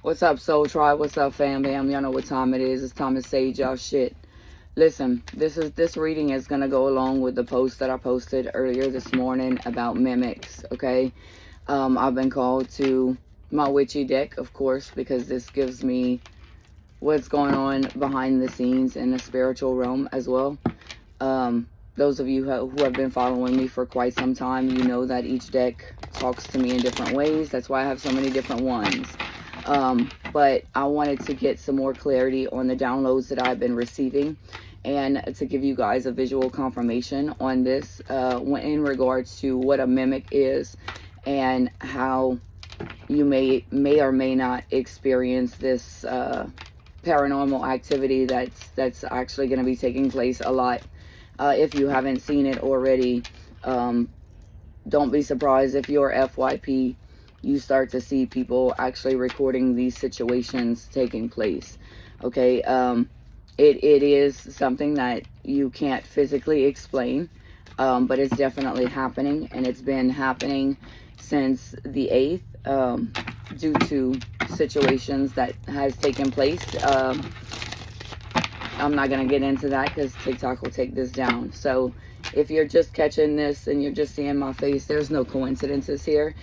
What's up, Soul Tribe? What's up, fam bam? Y'all know what time it is. It's time to sage y'all shit. Listen, this reading is gonna go along with the post that I posted earlier this morning about mimics. Okay, I've been called to my witchy deck, of course, because this gives me what's going on behind the scenes in the spiritual realm as well. Those of you who have been following me for quite some time, you know that each deck talks to me in different ways. That's why I have so many different ones. But I wanted to get some more clarity on the downloads that I've been receiving, and to give you guys a visual confirmation on this in regards to what a mimic is and how you may or may not experience this paranormal activity that's actually going to be taking place a lot. If you haven't seen it already, don't be surprised if your FYP you start to see people actually recording these situations taking place. Okay, it is something that you can't physically explain, but it's definitely happening, and it's been happening since the 8th, due to situations that has taken place. I'm not going to get into that because TikTok will take this down. So if you're just catching this and you're just seeing my face, there's no coincidences here.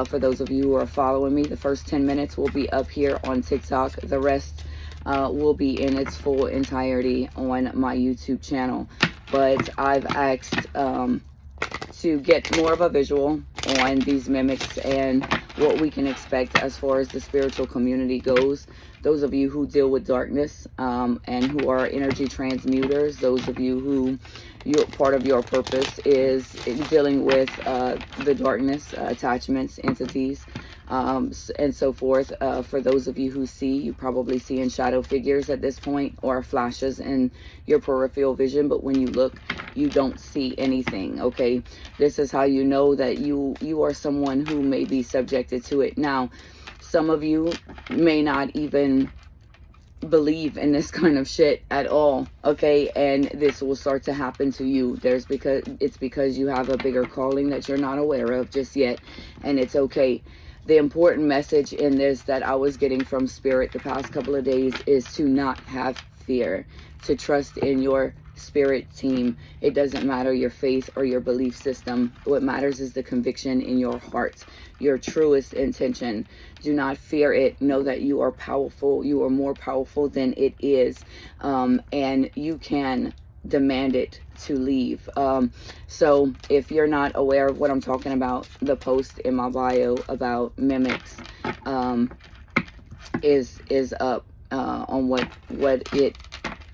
For those of you who are following me, the first 10 minutes will be up here on TikTok. The rest will be in its full entirety on my YouTube channel. But I've asked to get more of a visual on these mimics and what we can expect as far as the spiritual community goes. Those of you who deal with darkness and who are energy transmuters, those of you who part of your purpose is dealing with the darkness, attachments, entities, and so forth. For those of you who see, you probably see in shadow figures at this point, or flashes in your peripheral vision, but when you look, you don't see anything. Okay, this is how you know that you are someone who may be subjected to it. Now, some of you may not even believe in this kind of shit at all, okay, and this will start to happen to you. It's because you have a bigger calling that you're not aware of just yet, and it's okay. The important message in this that I was getting from Spirit the past couple of days is to not have fear, to trust in your spirit team. It doesn't matter your faith or your belief system. What matters is the conviction in your heart, your truest intention. Do not fear it. Know that you are powerful. You are more powerful than it is, and you can demand it to leave. So if you're not aware of what I'm talking about, the post in my bio about mimics is up on what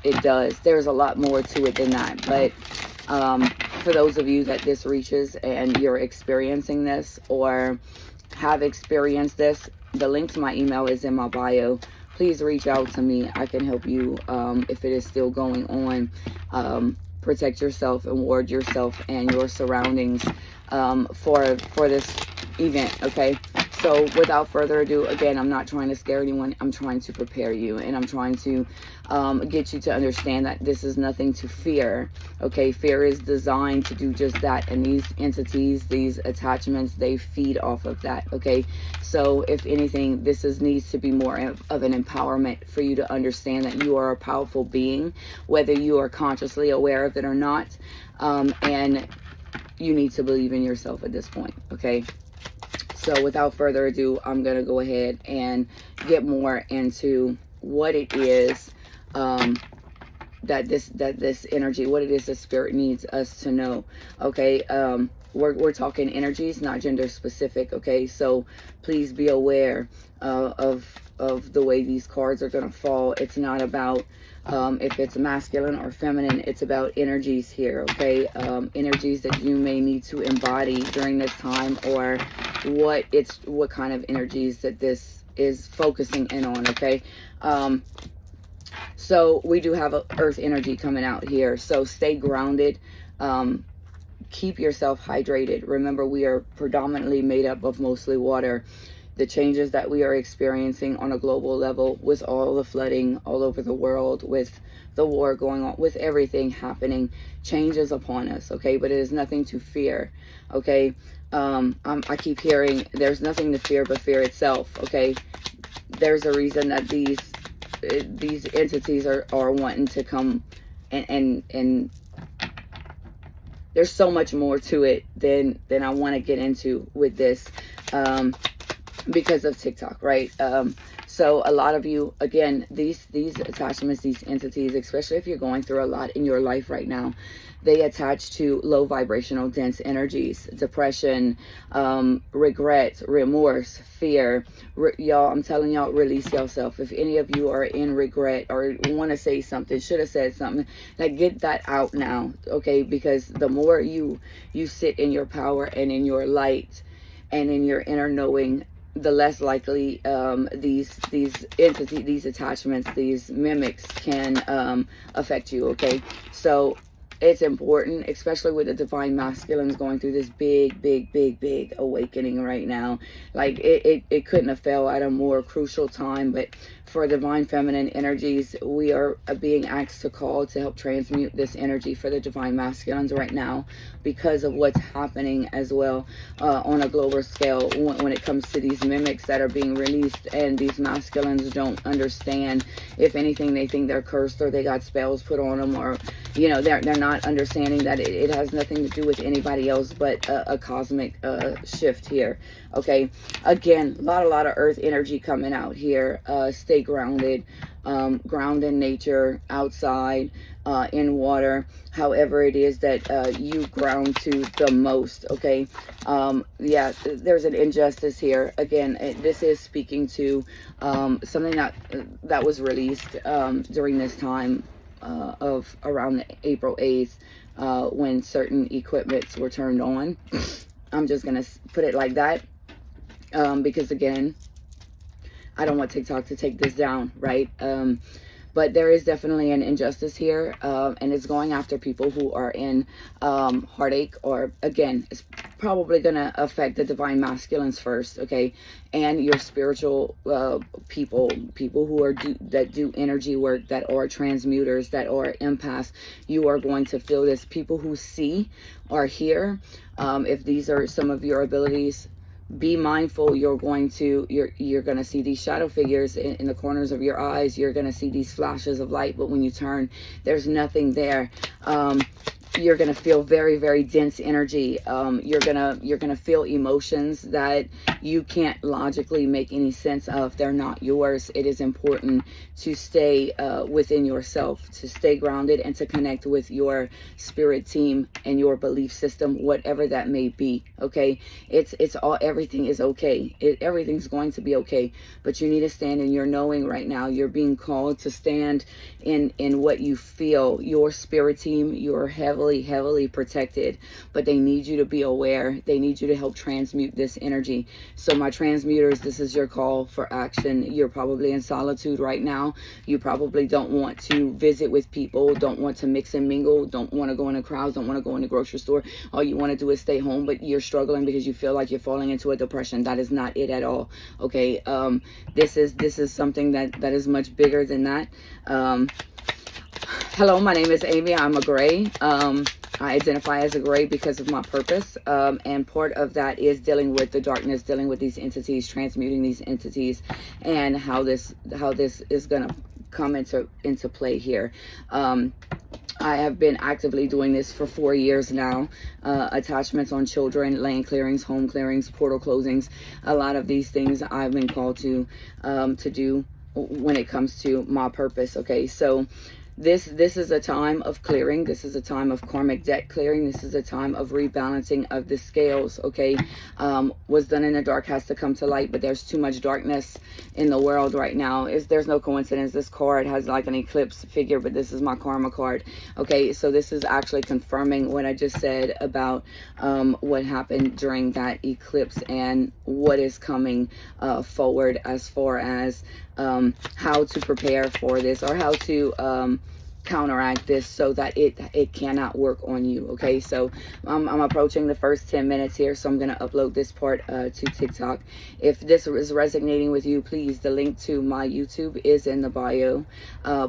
it does. There's a lot more to it than that, but for those of you that this reaches and you're experiencing this or have experienced this, the link to my email is in my bio. Please reach out to me. I can help you if it is still going on. Protect yourself and ward yourself and your surroundings for this event, okay? So without further ado, again, I'm not trying to scare anyone. I'm trying to prepare you, and I'm trying to get you to understand that this is nothing to fear, okay? Fear is designed to do just that, and these entities, these attachments, they feed off of that, okay? So if anything, needs to be more of an empowerment for you to understand that you are a powerful being, whether you are consciously aware of it or not, and you need to believe in yourself at this point, okay? So without further ado, I'm going to go ahead and get more into what it is that this energy, what it is the spirit needs us to know. Okay, we're talking energies, not gender specific. Okay, so please be aware of the way these cards are going to fall. It's not about if it's masculine or feminine. It's about energies here, okay? Energies that you may need to embody during this time, or what kind of energies that this is focusing in on, okay? So we do have a earth energy coming out here, so stay grounded. Keep yourself hydrated. Remember, we are predominantly made up of mostly water. The changes that we are experiencing on a global level, with all the flooding all over the world, with the war going on, with everything happening, changes upon us, okay? But it is nothing to fear, okay? I keep hearing there's nothing to fear but fear itself, okay? there's a reason that these entities are wanting to come, and there's so much more to it than I want to get into with this, because of TikTok, right? So a lot of you, again, these attachments, these entities, especially if you're going through a lot in your life right now, they attach to low vibrational dense energies, depression, regret, remorse, fear. Y'all, I'm telling y'all, release yourself. If any of you are in regret or want to say something, should have said something, like, get that out now, okay? Because the more you sit in your power and in your light and in your inner knowing, the less likely these entities, these attachments, these mimics can affect you, okay? So it's important, especially with the divine masculines going through this big awakening right now. Like, it couldn't have fell at a more crucial time. But for divine feminine energies, we are being asked to call to help transmute this energy for the divine masculines right now, because of what's happening as well on a global scale when it comes to these mimics that are being released. And these masculines don't understand. If anything, they think they're cursed, or they got spells put on them, or, you know, they're not understanding that it has nothing to do with anybody else but a cosmic shift here, okay? Again, a lot of earth energy coming out here. Stay grounded, ground in nature, outside, in water, however it is that you ground to the most, okay? Yeah, there's an injustice here. Again, this is speaking to something that was released during this time of around April 8th, when certain equipments were turned on. I'm just gonna put it like that, because again, I don't want TikTok to take this down, right? But there is definitely an injustice here, and it's going after people who are in heartache, or, again, it's probably going to affect the divine masculines first, okay? And your spiritual people who are that do energy work, that are transmuters, that are empaths. You are going to feel this. People who see are here. If these are some of your abilities, be mindful. You're going to see these shadow figures in the corners of your eyes. You're going to see these flashes of light, but when you turn, there's nothing there. You're going to feel very dense energy. You're going to feel emotions that you can't logically make any sense of. They're not yours. It is important to stay within yourself, to stay grounded, and to connect with your spirit team and your belief system, whatever that may be, okay? Everything is okay. Everything's going to be okay, but you need to stand in your knowing right now. You're being called to stand in what you feel. Your spirit team, you're heavily protected, but they need you to be aware. They need you to help transmute this energy. So my transmuters, this is your call for action. You're probably in solitude right now. You probably don't want to visit with people, don't want to mix and mingle, don't want to go in the crowds, don't want to go in the grocery store. All you want to do is stay home, but you're struggling because you feel like you're falling into a depression. That is not it at all, okay? This is something that is much bigger than that. Hello, my name is Amy. I'm a gray. I identify as a gray because of my purpose. And part of that is dealing with the darkness, dealing with these entities, transmuting these entities, and how this is going to come into play here. I have been actively doing this for 4 years now. Attachments on children, land clearings, home clearings, portal closings. A lot of these things I've been called to do when it comes to my purpose. Okay, so this is a time of clearing. This is a time of karmic debt clearing. This is a time of rebalancing of the scales, okay? What's done in the dark has to come to light, but there's too much darkness in the world right now. There's no coincidence. This card has like an eclipse figure, but this is my karma card, okay? So this is actually confirming what I just said about what happened during that eclipse and what is coming forward as far as how to prepare for this, or how to counteract this so that it cannot work on you. Okay, so I'm approaching the first 10 minutes here, so I'm going to upload this part to TikTok. If this is resonating with you, please, the link to my YouTube is in the bio.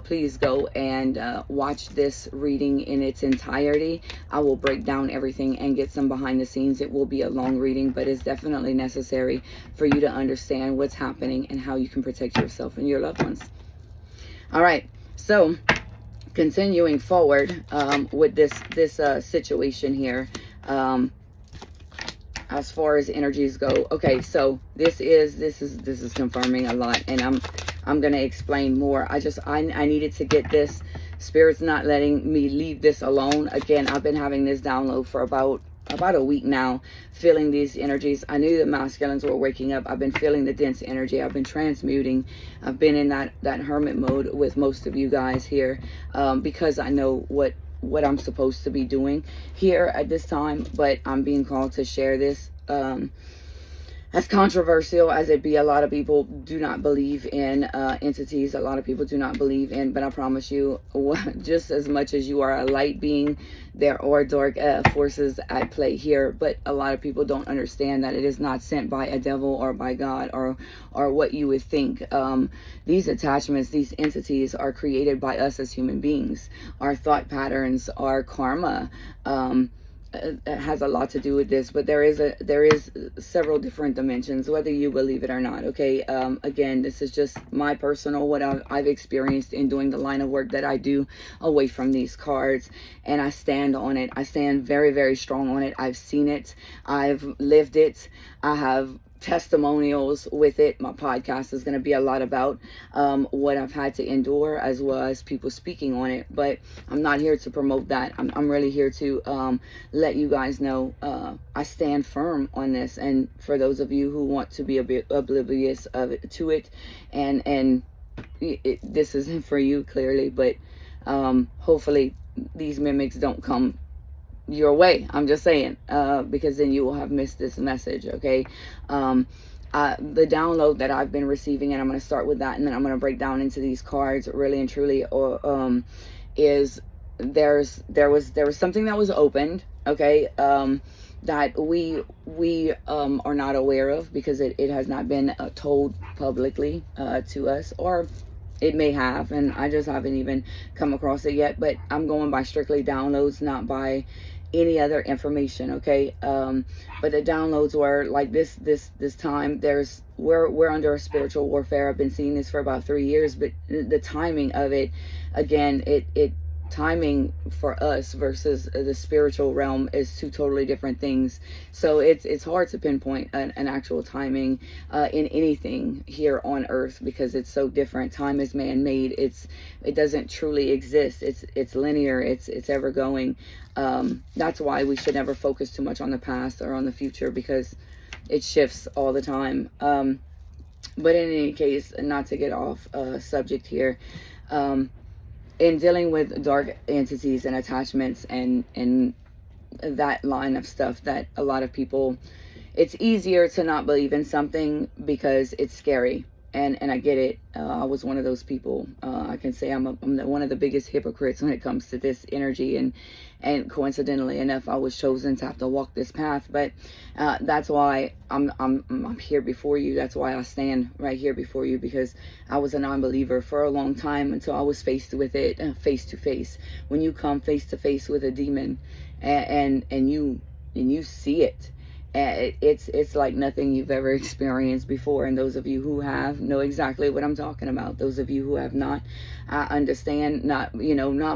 Please go and watch this reading in its entirety. I will break down everything and get some behind the scenes. It will be a long reading, but it's definitely necessary for you to understand what's happening and how you can protect yourself and your loved ones. All right, so continuing forward with this situation here, as far as energies go. Okay, so this is confirming a lot, and I'm gonna explain more. I needed to get this. Spirit's not letting me leave this alone. Again, I've been having this download for about a week now, feeling these energies. I knew the masculines were waking up. I've been feeling the dense energy. I've been transmuting. I've been in that hermit mode with most of you guys here, because I know what I'm supposed to be doing here at this time, but I'm being called to share this. As controversial as it be, a lot of people do not believe in entities. A lot of people do not believe in, but I promise you, just as much as you are a light being, there are dark forces at play here. But a lot of people don't understand that it is not sent by a devil or by God or what you would think. These attachments, these entities are created by us as human beings. Our thought patterns, our karma, has a lot to do with this, but there is several different dimensions, whether you believe it or not. Okay, again, this is just my personal, what I've experienced in doing the line of work that I do away from these cards, and I stand on it. I stand very, very strong on it. I've seen it, I've lived it, I have testimonials with it. My podcast is going to be a lot about what I've had to endure, as well as people speaking on it, but I'm not here to promote that. I'm really here to let you guys know I stand firm on this. And for those of you who want to be a bit oblivious to it, and this isn't for you, clearly, but hopefully these mimics don't come your way. I'm just saying, because then you will have missed this message. Okay, the download that I've been receiving, and I'm going to start with that, and then I'm going to break down into these cards really and truly, is there was something that was opened, okay, that we are not aware of, because it has not been told publicly to us, or it may have, and I just haven't even come across it yet. But I'm going by strictly downloads, not by any other information. Okay, but the downloads were like this time. We're under a spiritual warfare. I've been seeing this for about 3 years, but the timing of it, again, it timing for us versus the spiritual realm is two totally different things. So it's hard to pinpoint an actual timing in anything here on earth, because it's so different. Time is man-made. It doesn't truly exist. It's linear. It's ever going. That's why we should never focus too much on the past or on the future, because it shifts all the time. But in any case, not to get off subject here, in dealing with dark entities and attachments and that line of stuff, that a lot of people, it's easier to not believe in something because it's scary. And I get it. I was one of those people. I can say I'm one of the biggest hypocrites when it comes to this energy, and coincidentally enough, I was chosen to have to walk this path. But that's why I'm here before you. That's why I stand right here before you, because I was a non-believer for a long time, until I was faced with it face to face. When you come face to face with a demon, and you see it, it's like nothing you've ever experienced before. And those of you who have know exactly what I'm talking about. Those of you who have not, I understand. Not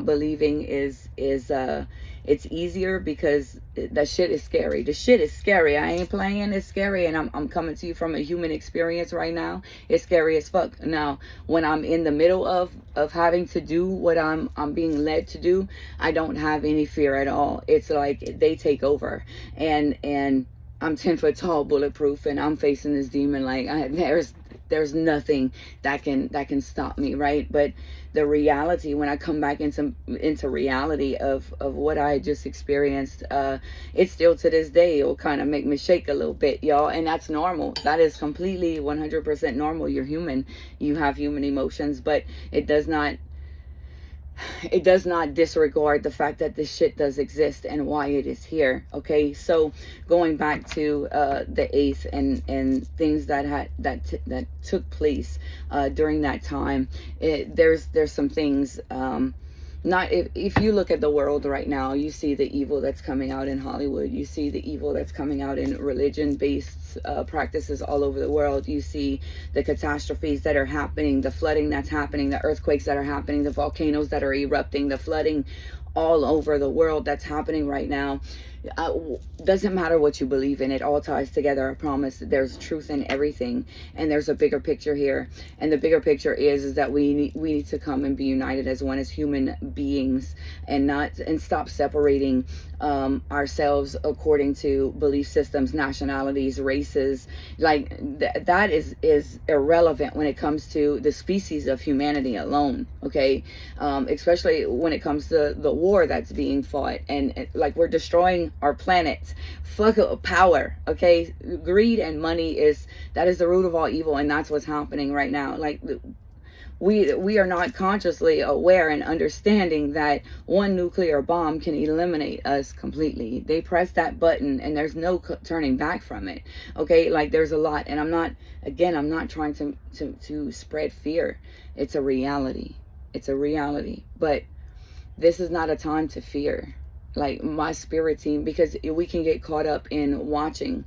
believing is it's easier, because that shit is scary. The shit is scary. I ain't playing. It's scary, and I'm coming to you from a human experience right now. It's scary as fuck. Now, when I'm in the middle of having to do what I'm being led to do, I don't have any fear at all. It's like they take over, and I'm 10 foot tall, bulletproof, and I'm facing this demon like there's nothing that can stop me, right? But the reality, when I come back into reality of what I just experienced, it still to this day, it'll kind of make me shake a little bit, y'all. And that's normal. That is completely 100% normal. You're human. You have human emotions, but it does not it does not disregard the fact that this shit does exist and why it is here. Okay, so going back to the 8th and things that took place during that time, there's some things, not if you look at the world right now, you see the evil that's coming out in Hollywood, you see the evil that's coming out in religion based practices all over the world, you see the catastrophes that are happening, the flooding that's happening, the earthquakes that are happening, the volcanoes that are erupting, the flooding all over the world that's happening right now. Doesn't matter what you believe in, it all ties together. I promise. There's truth in everything, and there's a bigger picture here. And the bigger picture is that we need to come and be united as one, as human beings, and stop separating ourselves according to belief systems, nationalities, races. Like that is irrelevant when it comes to the species of humanity alone. Okay, especially when it comes to the war that's being fought, and like we're destroying our planet. Fuck power. Okay, greed and money is the root of all evil, and that's what's happening right now. Like we are not consciously aware and understanding that one nuclear bomb can eliminate us completely. They press that button and there's no turning back from it. Okay, like there's a lot, and I'm not trying to spread fear. It's a reality. It's a reality. But this is not a time to fear. Like my spirit team, because we can get caught up in watching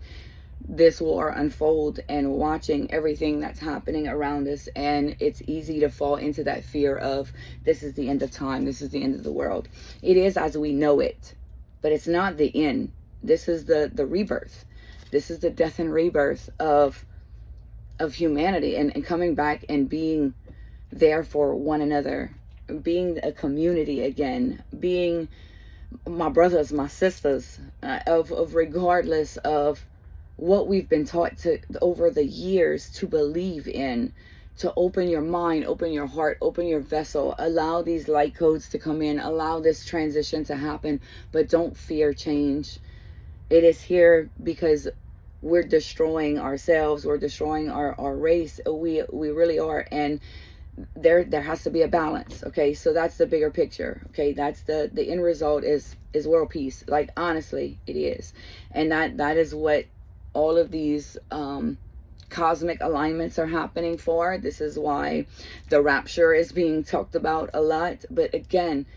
this war unfold and watching everything that's happening around us, and it's easy to fall into that fear of this is the end of time, this is the end of the world. It is as we know it, but it's not the end. This is the rebirth. This is the death and rebirth of humanity, and coming back and being there for one another, being a community again, being my brothers, my sisters, of regardless of what we've been taught to over the years to believe in, to open your mind, open your heart, open your vessel, allow these light codes to come in, allow this transition to happen, but don't fear change. It is here because we're destroying ourselves, we're destroying our race. We really are, and there has to be a balance. Okay, so that's the bigger picture. Okay, that's the end result is world peace. Like honestly, it is, and that is what all of these cosmic alignments are happening for. This is why the rapture is being talked about a lot. But again,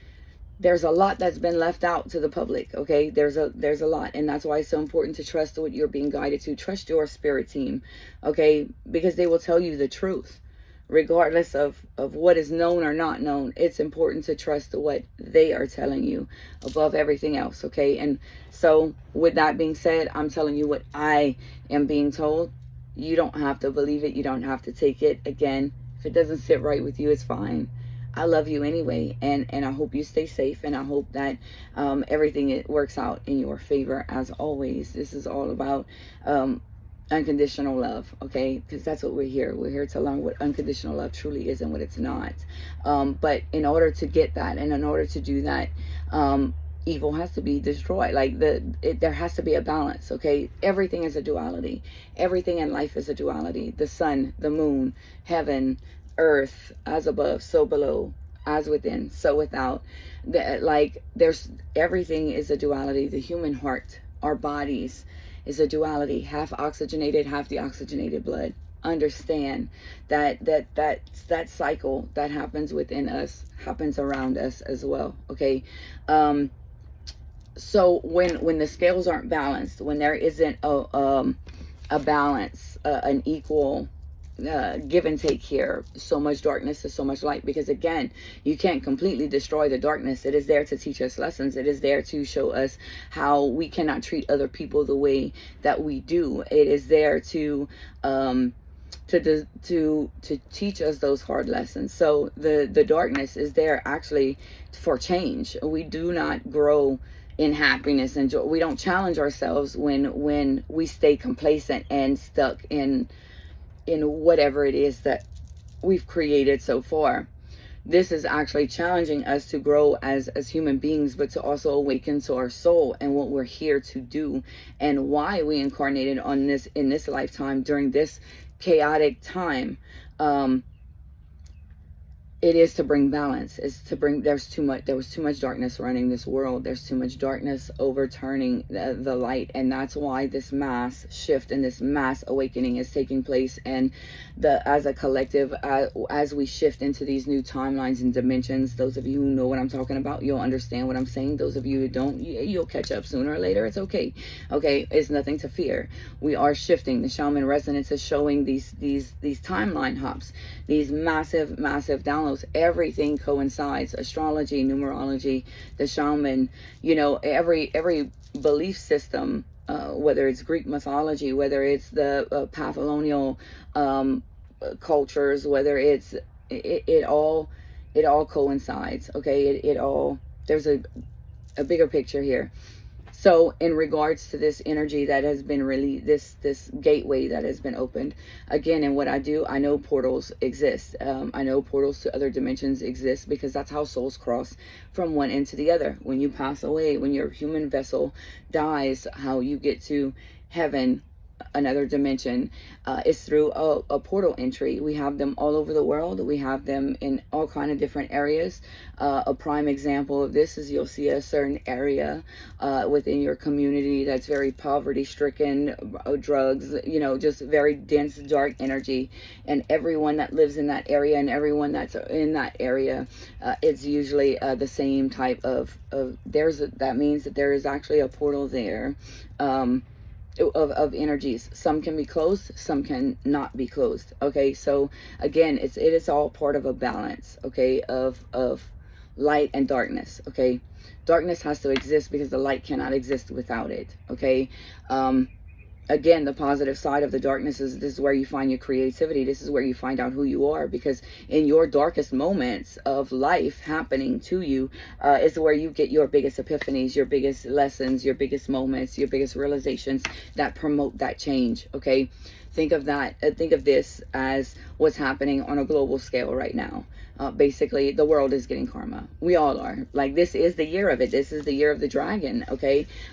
there's a lot that's been left out to the public. Okay, there's a lot, and that's why it's so important to trust what you're being guided to. Trust your spirit team. Okay, because they will tell you the truth regardless of what is known or not known. It's important to trust what they are telling you above everything else. Okay, and so with that being said, I'm telling you what I am being told. You don't have to believe it, you don't have to take it. Again, if it doesn't sit right with you, it's fine. I love you anyway, and I hope you stay safe, and I hope that everything it works out in your favor. As always, this is all about unconditional love. Okay, because that's what we're here to learn what unconditional love truly is and what it's not. But in order to get that, and in order to do that, evil has to be destroyed. Like there has to be a balance. Okay, everything is a duality. Everything in life is a duality. The sun, the moon, heaven, earth, as above so below, as within so without. Like there's everything is a duality. The human heart, our bodies, is a duality. Half oxygenated, half deoxygenated blood. Understand that cycle that happens within us happens around us as well. Okay, so when the scales aren't balanced, when there isn't a balance, an equal give and take here, so much darkness is so much light, because again, you can't completely destroy the darkness. It is there to teach us lessons. It is there to show us how we cannot treat other people the way that we do. It is there to teach us those hard lessons. So the darkness is there actually for change. We do not grow in happiness and joy. We don't challenge ourselves when we stay complacent and stuck in whatever it is that we've created so far. This is actually challenging us to grow as human beings, but to also awaken to our soul and what we're here to do, and why we incarnated on this in this lifetime during this chaotic time. it is to bring balance. It's to bring, there was too much darkness running this world. There's too much darkness overturning the light, and that's why this mass shift and this mass awakening is taking place. And as a collective, as we shift into these new timelines and dimensions, those of you who know what I'm talking about, you'll understand what I'm saying. Those of you who don't, you'll catch up sooner or later. It's okay. It's nothing to fear. We are shifting. The shaman resonance is showing these timeline hops, these massive downloads. Everything coincides. Astrology, numerology, the shaman, every belief system, whether it's Greek mythology, whether it's the Paphlonian cultures, whether it's it all coincides. It all, there's a bigger picture here. So in regards to this energy that has been released, this gateway that has been opened, again, and what I do, I know portals exist. I know portals to other dimensions exist, because that's how souls cross from one end to the other. When you pass away, when your human vessel dies, how you get to heaven, another dimension, is through a portal entry. We have them all over the world. We have them in all kind of different areas. A prime example of this is, you'll see a certain area within your community that's very poverty stricken, drugs, just very dense dark energy, and everyone that lives in that area and everyone that's in that area, it's usually the same type of that means that there is actually a portal there, of energies. Some can be closed, some can not be closed. So again, it is all part of a balance, of light and darkness. Darkness has to exist because the light cannot exist without it. Again, the positive side of the darkness is, this is where you find your creativity. This is where you find out who you are, because in your darkest moments of life happening to you, is where you get your biggest epiphanies, your biggest lessons, your biggest moments, your biggest realizations that promote that change. Think of that. Think of this as what's happening on a global scale right now. Basically, the world is getting karma. We all are. Like, this is the year of it. This is the year of the dragon.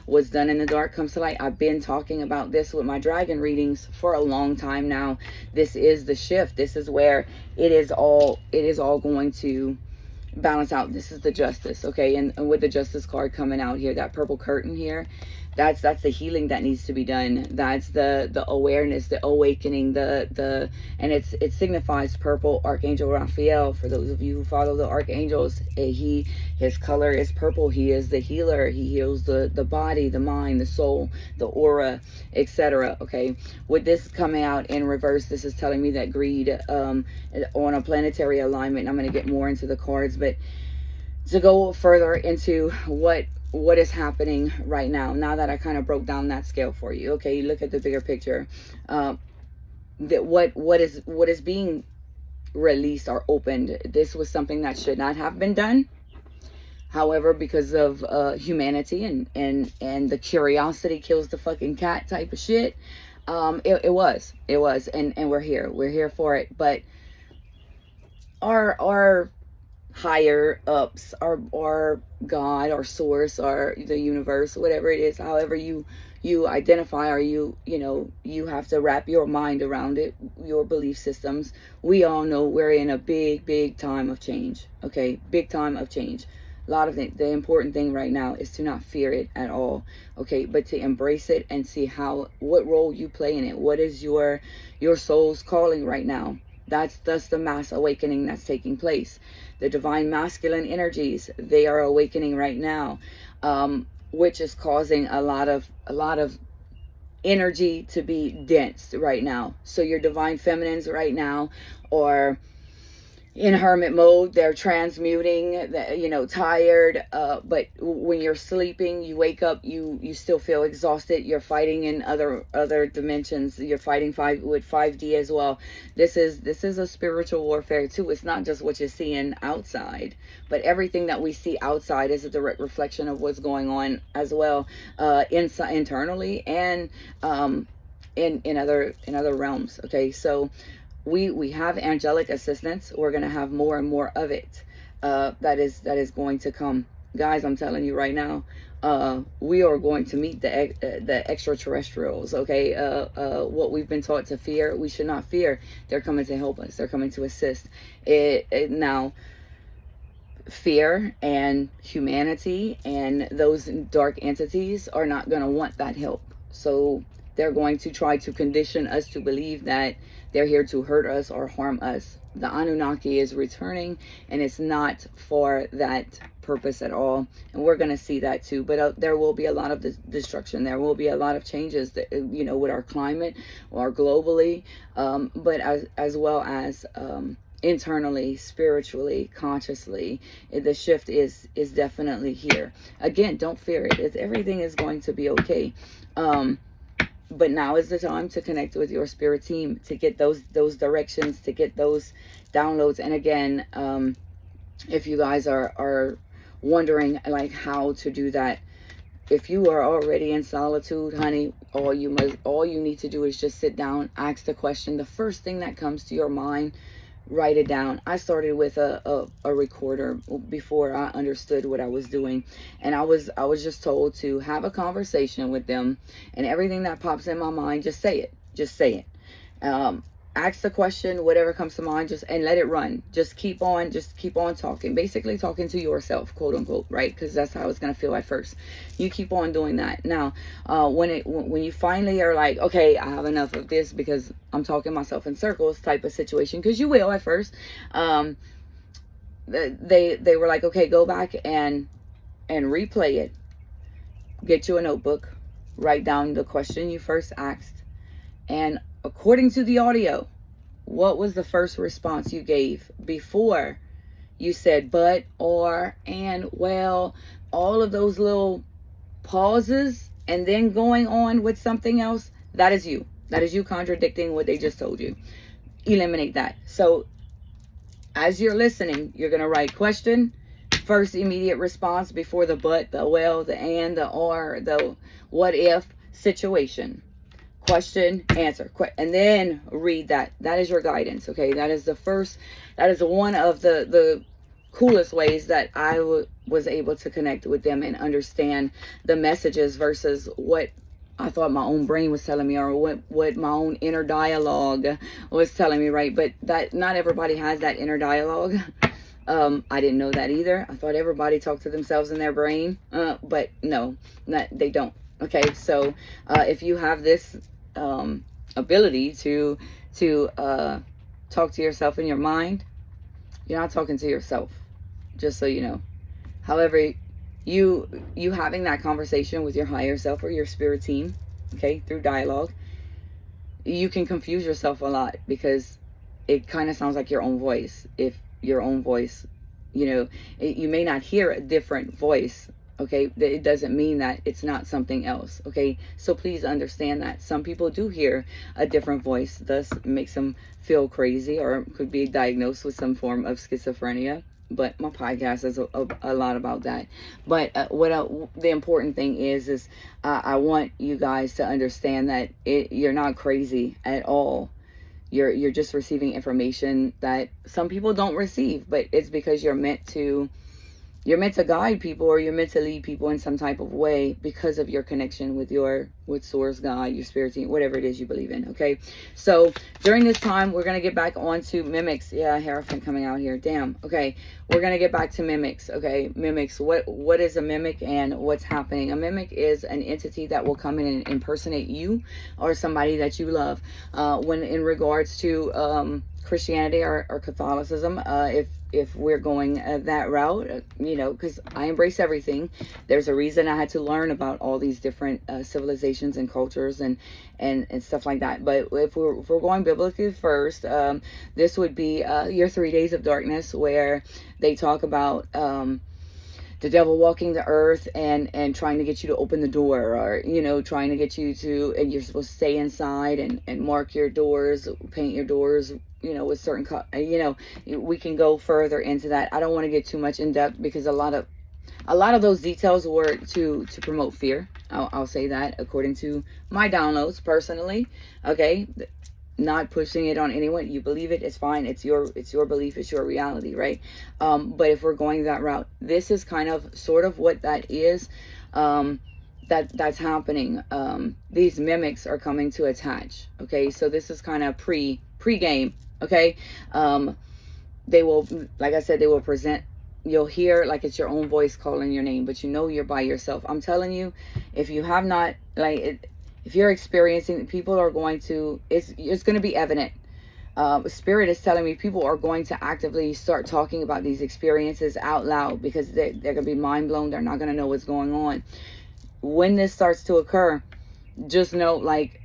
What's done in the dark comes to light. I've been talking about this with my dragon readings for a long time now. This is the shift. This is where it is all going to balance out. This is the justice. And with the justice card coming out here, that purple curtain here, that's the healing that needs to be done. That's the awareness, the awakening, and it signifies purple. Archangel Raphael, for those of you who follow the archangels, his color is purple. He is the healer. He heals the body, the mind, the soul, the aura, etc. With this coming out in reverse, this is telling me that greed, on a planetary alignment, I'm going to get more into the cards, but to go further into what is happening right now that I kind of broke down that scale for you. You look at the bigger picture, that what is being released or opened. This was something that should not have been done. However, because of humanity and the curiosity kills the fucking cat type of shit, it was, and we're here for it. But our higher ups, or God, or source, or the universe, whatever it is, however you identify, or you have to wrap your mind around it, your belief systems. We all know we're in a big time of change. Big time of change. A lot of the important thing right now is to not fear it at all, but to embrace it and see what role you play in it. What is your soul's calling right now? That's the mass awakening that's taking place. The divine masculine energies, they are awakening right now, which is causing a lot of energy to be dense right now. So your divine feminines right now are in hermit mode. They're transmuting, tired, but when you're sleeping, you wake up, you still feel exhausted. You're fighting in other dimensions. You're fighting with 5D as well. This is a spiritual warfare too. It's not just what you're seeing outside, but everything that we see outside is a direct reflection of what's going on as well, internally, and in other realms. So we have angelic assistance. We're going to have more and more of it. That is going to come. guys, I'm telling you right now, we are going to meet the extraterrestrials. Okay, what we've been taught to fear, we should not fear. They're coming to help us. They're coming to assist. Now, fear and humanity and those dark entities are not going to want that help. So they're going to try to condition us to believe that they're here to hurt us or harm us. The Anunnaki is returning, and it's not for that purpose at all. And we're going to see that too. But there will be a lot of destruction. There will be a lot of changes, that, with our climate or globally, but as well as internally, spiritually, consciously. The shift is definitely here. Again, don't fear it. Everything is going to be okay. But now is the time to connect with your spirit team, to get those directions, to get those downloads. And again, if you guys are wondering like how to do that, if you are already in solitude, honey, all you need to do is just sit down, ask the question. The first thing that comes to your mind, write it down. I started with a recorder before I understood what I was doing, and I was just told to have a conversation with them, and everything that pops in my mind, just say it. Ask the question, whatever comes to mind, and let it run. Just keep on talking, basically talking to yourself, quote unquote, right? Because that's how it's gonna feel at first. You keep on doing that. Now, when you finally are like, okay, I have enough of this because I'm talking myself in circles type of situation, because you will at first. They were like, okay, go back and replay it. Get you a notebook, write down the question you first asked, and according to the audio, what was the first response you gave before you said but, or, and, well, all of those little pauses and then going on with something else? That is you. That is you contradicting what they just told you. Eliminate that. So as you're listening, you're going to write question, first immediate response before the but, the well, the and, the or, the what if situation. Question, answer, and then read that. That is your guidance, okay? That is one of the coolest ways that I was able to connect with them and understand the messages versus what I thought my own brain was telling me, or what my own inner dialogue was telling me, right? But that not everybody has that inner dialogue. I didn't know that either. I thought everybody talked to themselves in their brain, but no, they don't. Okay, so if you have this ability to talk to yourself in your mind, you're not talking to yourself, just so you know. However, you having that conversation with your higher self or your spirit team, okay, through dialogue, you can confuse yourself a lot because it kind of sounds like your own voice. If your own voice, you may not hear a different voice. Okay, it doesn't mean that it's not something else. Okay, so please understand that some people do hear a different voice, thus makes them feel crazy or could be diagnosed with some form of schizophrenia. But my podcast is a lot about that. But the important thing is I want you guys to understand that you're not crazy at all. You're just receiving information that some people don't receive, but it's because you're meant to guide people, or you're meant to lead people in some type of way because of your connection with source, God, your spirit team, whatever it is you believe in. Okay, so during this time we're going to get back onto mimics. Yeah, Hierophant coming out here, damn. Okay, we're going to get back to mimics. Okay, mimics, what is a mimic and what's happening? A mimic is an entity that will come in and impersonate you or somebody that you love. When in regards to Christianity or Catholicism, if we're going that route, because I embrace everything. There's a reason I had to learn about all these different civilizations and cultures and stuff like that. But if we're going biblically first, this would be your 3 days of darkness, where they talk about the devil walking the earth and trying to get you to open the door, or trying to get you to, and you're supposed to stay inside and mark your doors, paint your doors, with certain we can go further into that. I don't want to get too much in depth because a lot of those details were to promote fear. I'll say that according to my downloads personally. Okay, not pushing it on anyone. You believe it, it's fine. It's your belief, it's your reality, right? But if we're going that route, this is kind of sort of what that is. That's happening. These mimics are coming to attach. Okay, so this is kind of pre-game. Okay, they will, like I said, they will present. You'll hear like it's your own voice calling your name, but you know you're by yourself. I'm telling you, if you have not, like, if you're experiencing, people are going to, it's going to be evident. Spirit is telling me people are going to actively start talking about these experiences out loud, because they're going to be mind blown. They're not going to know what's going on. When this starts to occur, just know, like,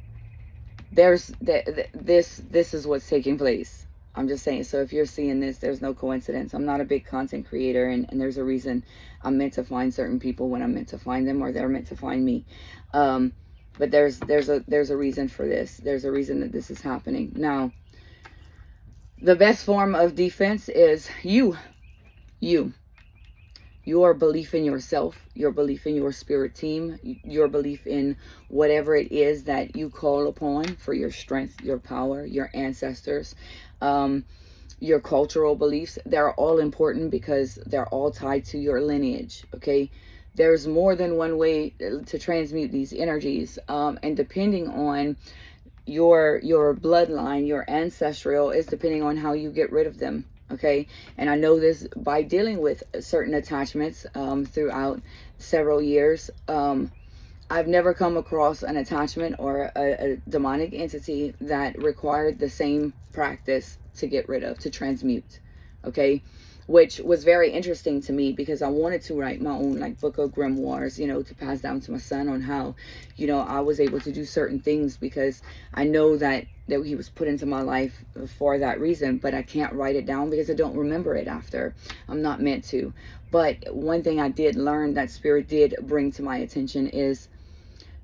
this is what's taking place. I'm just saying. So if you're seeing this, there's no coincidence. I'm not a big content creator, and there's a reason I'm meant to find certain people when I'm meant to find them, or they're meant to find me. But there's a reason for this. There's a reason that this is happening. Now, the best form of defense is your belief in yourself, your belief in your spirit team, your belief in whatever it is that you call upon for your strength, your power, your ancestors, your cultural beliefs. They're all important because they're all tied to your lineage. Okay, there's more than one way to transmute these energies, and depending on your bloodline, your ancestral, is depending on how you get rid of them. Okay, and I know this by dealing with certain attachments throughout several years. I've never come across an attachment or a demonic entity that required the same practice to get rid of, to transmute. Okay, which was very interesting to me, because I wanted to write my own, like, book of grimoires, you know, to pass down to my son on how, you know, I was able to do certain things, because I know that he was put into my life for that reason, but I can't write it down because I don't remember it after. I'm not meant to. But one thing I did learn that Spirit did bring to my attention is,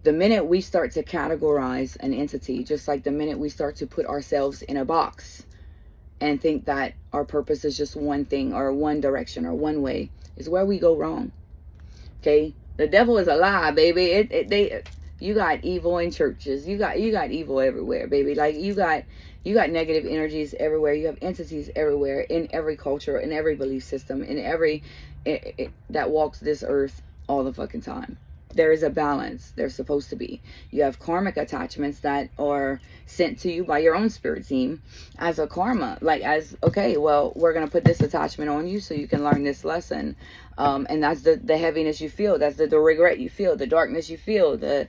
the minute we start to categorize an entity, just like the minute we start to put ourselves in a box and think that our purpose is just one thing or one direction or one way, is where we go wrong. Okay, the devil is a lie, baby. You got evil in churches. You got evil everywhere, baby. Like, you got negative energies everywhere. You have entities everywhere, in every culture, in every belief system, in every that walks this earth all the fucking time. There is a balance. There's supposed to be. You have karmic attachments that are sent to you by your own spirit team as a karma. Like, as, okay, well, we're going to put this attachment on you so you can learn this lesson. And that's the heaviness you feel. That's the regret you feel, the darkness you feel, the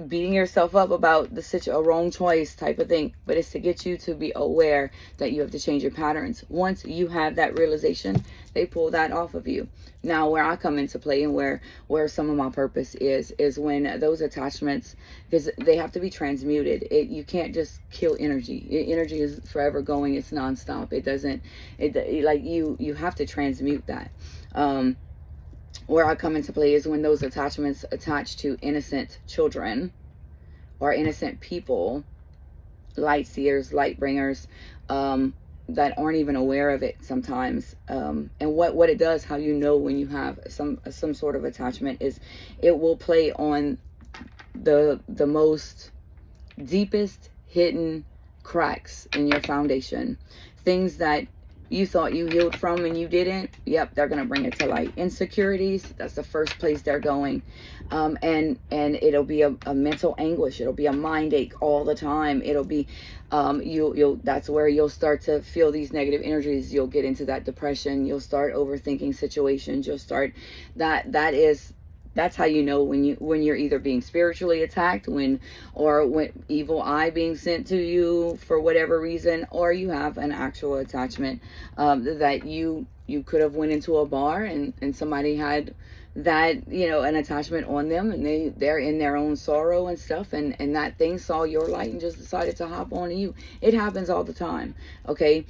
beating yourself up about a wrong choice type of thing. But it's to get you to be aware that you have to change your patterns. Once you have that realization, they pull that off of you. Now, where I come into play, and where some of my purpose is when those attachments, because they have to be transmuted. You can't just kill energy. Energy is forever going. It's nonstop. It doesn't, like, you have to transmute that. Where I come into play is when those attachments attach to innocent children or innocent people, light seers, light bringers, that aren't even aware of it sometimes. And what it does, how you know when you have some sort of attachment, is it will play on the most deepest hidden cracks in your foundation. Things that you thought you healed from and you didn't. Yep, they're gonna bring it to light. Insecurities, that's the first place they're going. And it'll be a mental anguish. It'll be a mind ache all the time. It'll be you'll that's where you'll start to feel these negative energies. You'll get into that depression. You'll start overthinking situations. You'll start that's how you know when you're either being spiritually attacked, when evil eye being sent to you for whatever reason, or you have an actual attachment that you could have went into a bar and somebody had that, an attachment on them, and they're in their own sorrow and stuff, and that thing saw your light and just decided to hop on you. It happens all the time. Okay.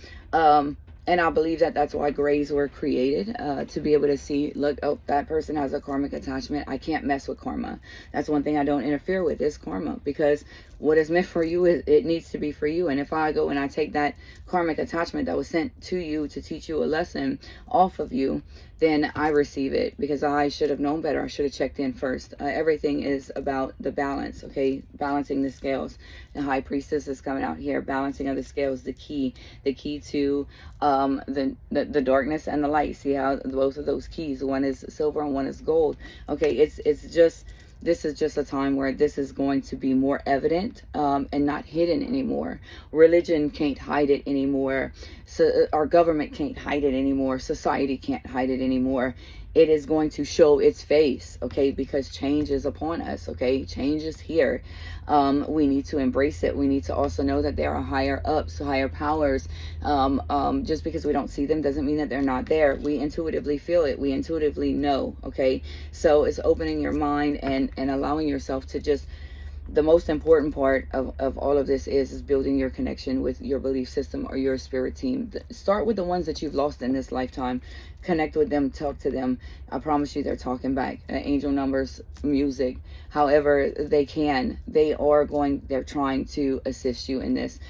And I believe that that's why grays were created, to be able to see, look, oh, that person has a karmic attachment. I can't mess with karma. That's one thing I don't interfere with, is karma, because what is meant for you, it needs to be for you. And if I go and I take that karmic attachment that was sent to you to teach you a lesson off of you, then I receive it, because I should have known better. I should have checked in first. Everything is about the balance, okay? Balancing the scales. The high priestess is coming out here. Balancing of the scales, the key to the darkness and the light. See how both of those keys, one is silver and one is gold. Okay, this is just a time where this is going to be more evident, and not hidden anymore. Religion can't hide it anymore. So our government can't hide it anymore. Society can't hide it anymore. It is going to show its face, okay? Because change is upon us, okay? Change is here. We need to embrace it. We need to also know that there are higher ups, higher powers. Just because we don't see them doesn't mean that they're not there. We intuitively feel it. We intuitively know, okay? So it's opening your mind and allowing yourself to just, the most important part of all of this is building your connection with your belief system or your spirit team. Start with the ones that you've lost in this lifetime. Connect with them, talk to them. I promise you they're talking back. Angel numbers, music, however they can. They're trying to assist you in this.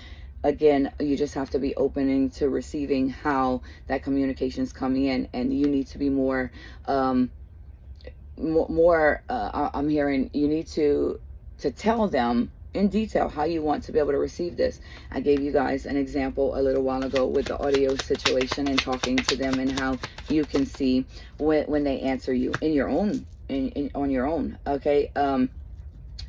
Again, you just have to be opening to receiving how that communication is coming in, and you need to be more, I'm hearing you need to tell them in detail how you want to be able to receive this. I gave you guys an example a little while ago with the audio situation and talking to them, and how you can see when they answer you in your own, on your own, okay?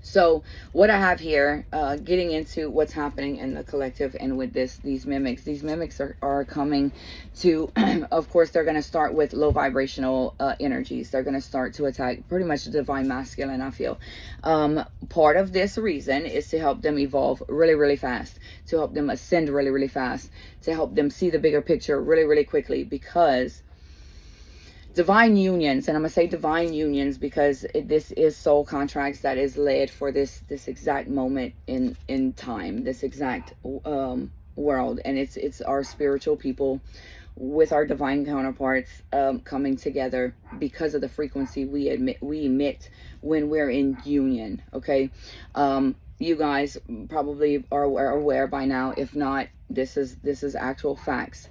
So what I have here, getting into what's happening in the collective and with these mimics are coming to, of course, they're going to start with low vibrational energies. They're going to start to attack pretty much the divine masculine, I feel. Part of this reason is to help them evolve really, really fast, to help them ascend really, really fast, to help them see the bigger picture really, really quickly, because divine unions, and I'm gonna say divine unions because this is soul contracts that is led for this exact moment in time, this exact world, and it's our spiritual people with our divine counterparts coming together because of the frequency we emit when we're in union. Okay, you guys probably are aware by now. If not, this is actual facts.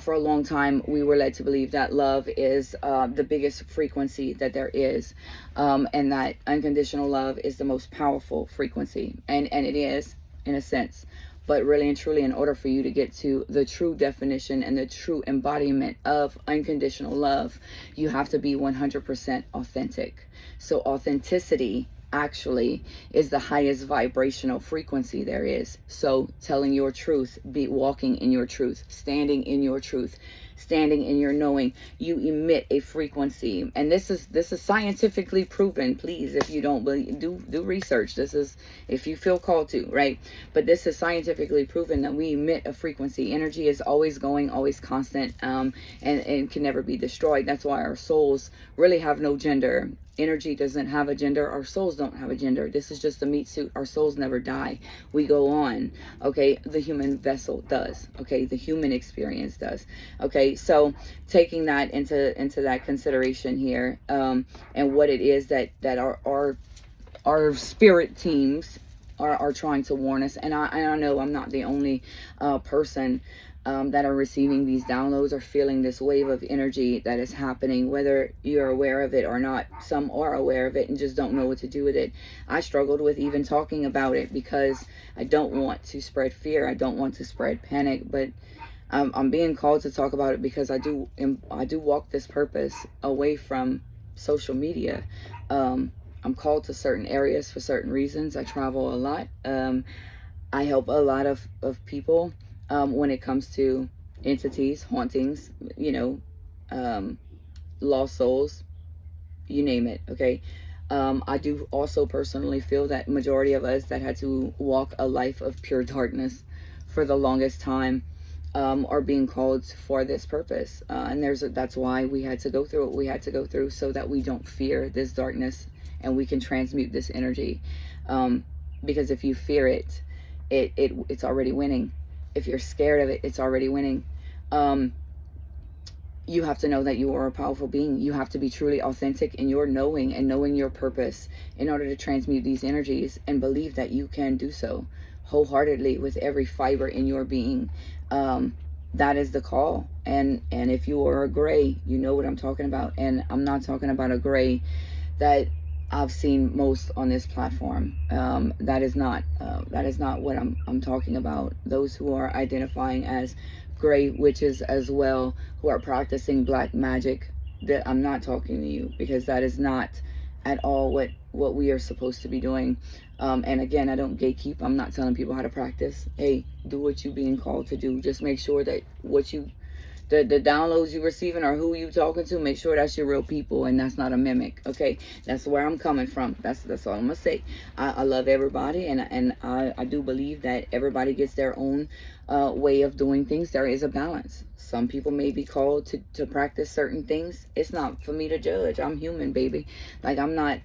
For a long time, we were led to believe that love is the biggest frequency that there is, and that unconditional love is the most powerful frequency, and it is, in a sense. But really and truly, in order for you to get to the true definition and the true embodiment of unconditional love, you have to be 100% authentic. So authenticity actually is the highest vibrational frequency there is. So telling your truth, walking in your truth, standing in your truth, standing in your knowing, you emit a frequency. And this is scientifically proven. Please, if you don't believe, do research. This is, if you feel called to, right? But this is scientifically proven that we emit a frequency. Energy is always going, always constant, and can never be destroyed. That's why our souls really have no gender. Energy doesn't have a gender. Our souls don't have a gender. This is just a meat suit. Our souls never die. We go on. Okay, the human vessel does. Okay, the human experience does. Okay, so taking that into that consideration here, and what it is that our spirit teams are trying to warn us. And I know I'm not the only person that are receiving these downloads or feeling this wave of energy that is happening, whether you're aware of it or not. Some are aware of it and just don't know what to do with it. I struggled with even talking about it because I don't want to spread fear. I don't want to spread panic, but I'm being called to talk about it because I do walk this purpose away from social media. I'm called to certain areas for certain reasons. I travel a lot. I help a lot of people when it comes to entities, hauntings, lost souls, you name it. Okay. I do also personally feel that majority of us that had to walk a life of pure darkness for the longest time are being called for this purpose, and that's why we had to go through what we had to go through, so that we don't fear this darkness and we can transmute this energy, because if you fear it, it's already winning. If you're scared of it, it's already winning. you have to know that you are a powerful being. You have to be truly authentic in your knowing and knowing your purpose in order to transmute these energies, and believe that you can do so wholeheartedly with every fiber in your being. That is the call. And if you are a gray, you know what I'm talking about. And I'm not talking about a gray that I've seen most on this platform. That is not what I'm talking about. Those who are identifying as gray witches as well, who are practicing black magic, that I'm not talking to you, because that is not at all what we are supposed to be doing. And again, I don't gatekeep. I'm not telling people how to practice. Hey, do what you're being called to do. Just make sure that the downloads you're receiving or who you talking to, make sure that's your real people and that's not a mimic. Okay, that's where I'm coming from. That's all I'm gonna say. I love everybody, and I do believe that everybody gets their own way of doing things. There is a balance. Some people may be called to practice certain things. It's not for me to judge. I'm human, baby. Like, I'm not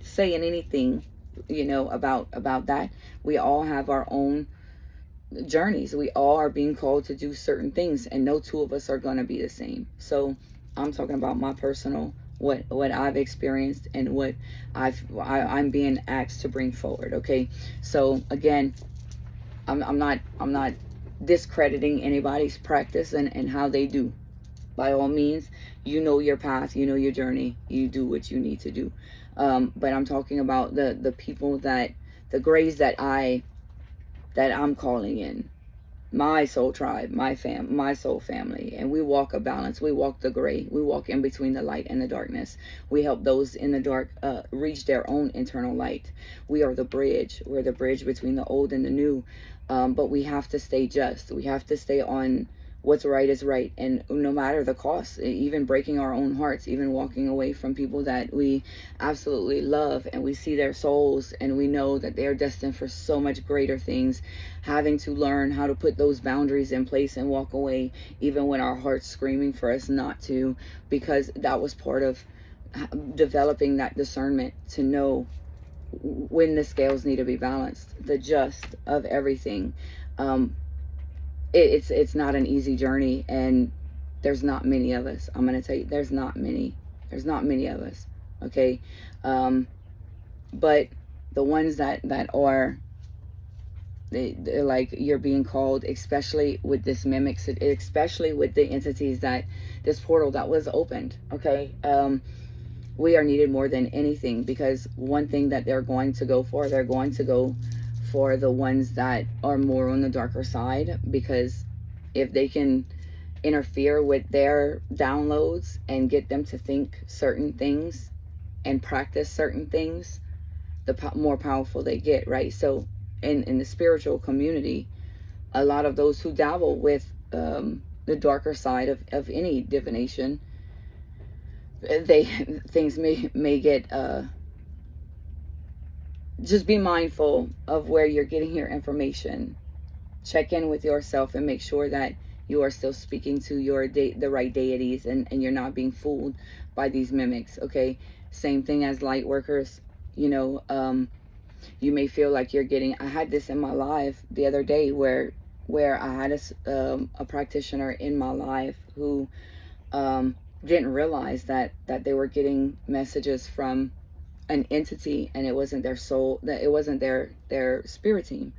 saying anything, about that. We all have our own journeys. We all are being called to do certain things, and no two of us are going to be the same. So I'm talking about my personal, what I've experienced and what I'm being asked to bring forward. Okay, so again, I'm not discrediting anybody's practice and how they do. By all means, you know your path, you know your journey, you do what you need to do. But I'm talking about the people the grays that I'm calling in, my soul tribe, my soul family. And we walk a balance. We walk the gray. We walk in between the light and the darkness. We help those in the dark reach their own internal light. We are the bridge. We're the bridge between the old and the new. But we have to stay just. We have to stay on what's right is right, and no matter the cost, even breaking our own hearts, even walking away from people that we absolutely love, and we see their souls and we know that they are destined for so much greater things, having to learn how to put those boundaries in place and walk away even when our heart's screaming for us not to, because that was part of developing that discernment to know when the scales need to be balanced, the just of everything. It's not an easy journey, and there's not many of us. I'm going to tell you, there's not many of us. Okay. But the ones that are, they're like, you're being called, especially with this mimics, especially with the entities that this portal that was opened. Okay. We are needed more than anything, because one thing that they're going to go for the ones that are more on the darker side, because if they can interfere with their downloads and get them to think certain things and practice certain things, the more powerful they get, right? So in the spiritual community, a lot of those who dabble with the darker side of any divination, things may get just be mindful of where you're getting your information. Check in with yourself and make sure that you are still speaking to the right deities, and you're not being fooled by these mimics. Okay, same thing as light workers. You may feel like you're getting, I had this in my life the other day where I had a practitioner in my life who didn't realize that they were getting messages from an entity, and it wasn't their soul, that it wasn't their spirit team,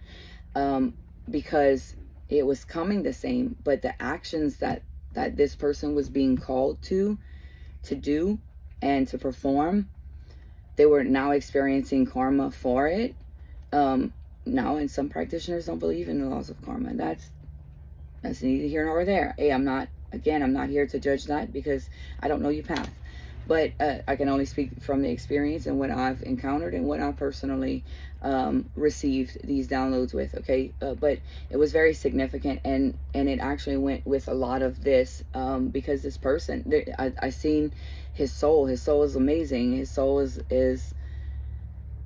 because it was coming the same, but the actions that this person was being called to do and to perform, they were now experiencing karma for it. Now, and some practitioners don't believe in the laws of karma. That's neither here nor there. Hey, I'm not here to judge that, because I don't know your path. But I can only speak from the experience and what I've encountered and what I personally received these downloads with. Okay, but it was very significant, and it actually went with a lot of this, because this person, I seen his soul. His soul is amazing. His soul is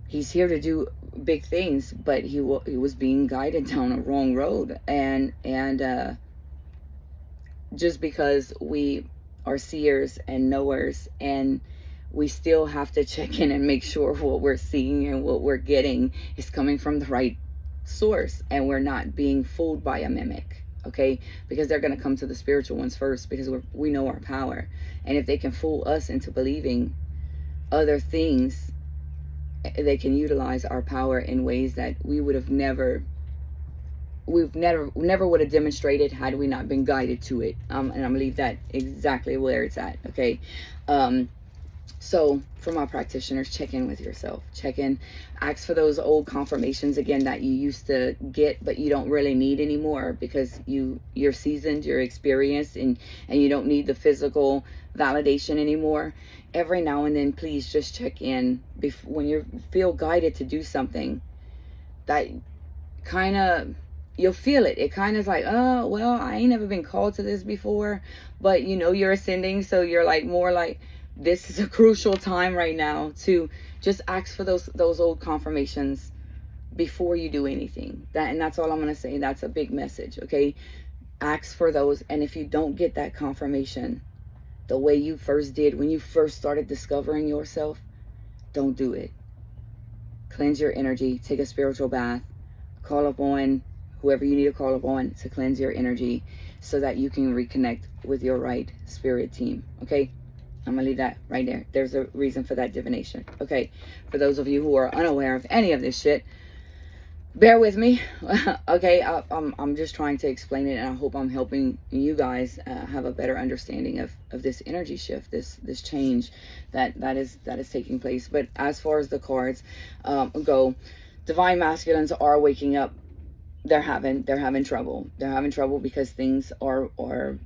he's here to do big things, but he was being guided down a wrong road, and just because we are seers and knowers, and we still have to check in and make sure what we're seeing and what we're getting is coming from the right source, and we're not being fooled by a mimic. okay? Because they're going to come to the spiritual ones first, because we know our power. And if they can fool us into believing other things, they can utilize our power in ways that we've never would have demonstrated had we not been guided to it. And I'm gonna leave that exactly where it's at, okay? So for my practitioners, check in with yourself. Check in, ask for those old confirmations again that you used to get, but you don't really need anymore, because you're seasoned, you're experienced, and you don't need the physical validation anymore. Every now and then, please just check in when you feel guided to do something that kind of, you'll feel it. It kind of is like, oh, well, I ain't never been called to this before, but you're ascending, so you're like more like, this is a crucial time right now to just ask for those old confirmations before you do anything. That's all I'm going to say. That's a big message, okay? Ask for those. And if you don't get that confirmation the way you first did when you first started discovering yourself, don't do it. Cleanse your energy. Take a spiritual bath. Call upon whoever you need to call upon to cleanse your energy so that you can reconnect with your right spirit team, okay? I'm gonna leave that right there. There's a reason for that divination. Okay, for those of you who are unaware of any of this shit, bear with me. Okay, I'm just trying to explain it, and I hope I'm helping you guys have a better understanding of this energy shift, this change that is taking place. But as far as the cards go, divine masculines are waking up. They're having trouble. They're having trouble because things are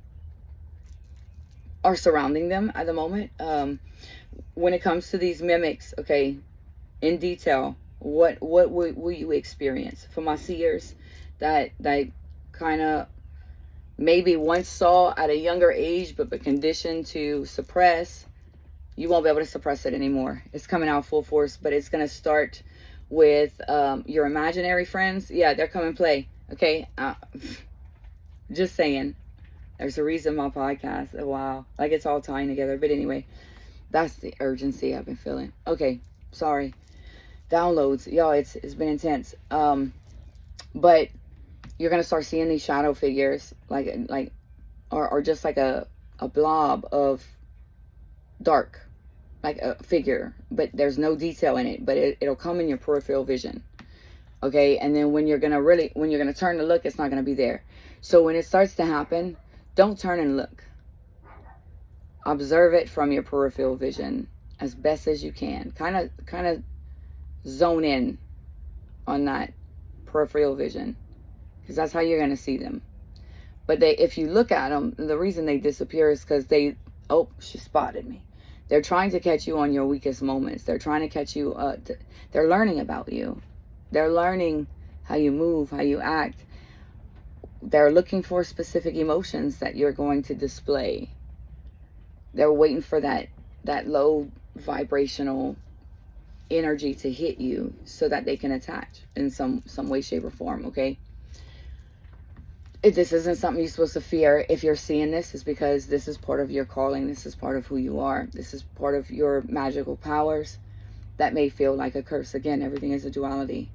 surrounding them at the moment. When it comes to these mimics, okay, in detail, what will you experience? For my seers that kind of maybe once saw at a younger age, but conditioned to suppress, you won't be able to suppress it anymore. It's coming out full force, but it's going to start with your imaginary friends. Yeah, they're coming play, okay? Just saying. There's a reason my podcast, wow, like it's all tying together. But anyway, that's the urgency I've been feeling. Okay, sorry. Downloads, y'all, it's been intense. But you're gonna start seeing these shadow figures, or just like a blob of dark, like a figure, but there's no detail in it. But it'll come in your peripheral vision. Okay, and then when you're gonna turn to look, it's not gonna be there. So when it starts to happen, don't turn and look. Observe it from your peripheral vision as best as you can. Kind of zone in on that peripheral vision, because that's how you're going to see them. But if you look at them, the reason they disappear is because oh, she spotted me. They're trying to catch you on your weakest moments. They're trying to catch you. They're learning about you. They're learning how you move, how you act. They're looking for specific emotions that you're going to display. They're waiting for that low vibrational energy to hit you so that they can attach in some way, shape, or form, okay? If this isn't something you're supposed to fear, if you're seeing this, is because this is part of your calling. This is part of who you are. This is part of your magical powers that may feel like a curse. Again, everything is a duality.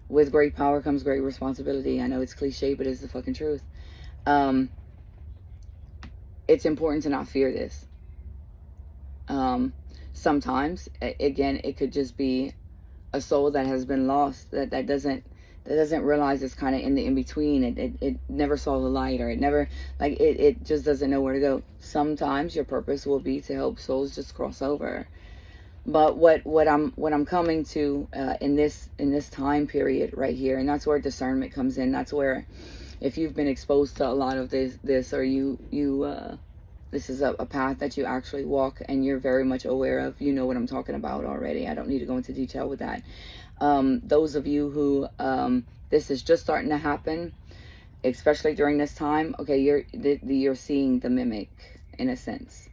With great power comes great responsibility. I know it's cliche, but it's the fucking truth. It's important to not fear this. Sometimes, again, it could just be a soul that has been lost, that doesn't realize it's kind of in the in-between. It never saw the light, or it just doesn't know where to go. Sometimes your purpose will be to help souls just cross over. But what I'm coming to in this time period right here, and that's where discernment comes in. That's where, if you've been exposed to a lot of this, or you this is a path that you actually walk and you're very much aware of, you know what I'm talking about already. I don't need to go into detail with that. Those of you who this is just starting to happen, especially during this time, okay, you're seeing the mimic in a sense,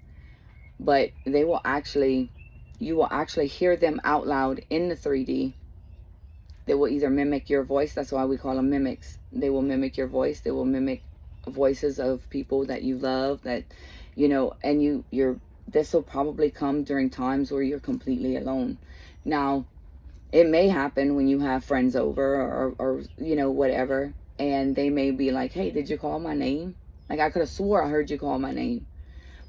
but you will actually hear them out loud in the 3D. They will either mimic your voice. That's why we call them mimics. They will mimic your voice. They will mimic voices of people that you love, that, and this will probably come during times where you're completely alone. Now, it may happen when you have friends over or whatever. and they may be like, hey, did you call my name? Like, I could have swore I heard you call my name.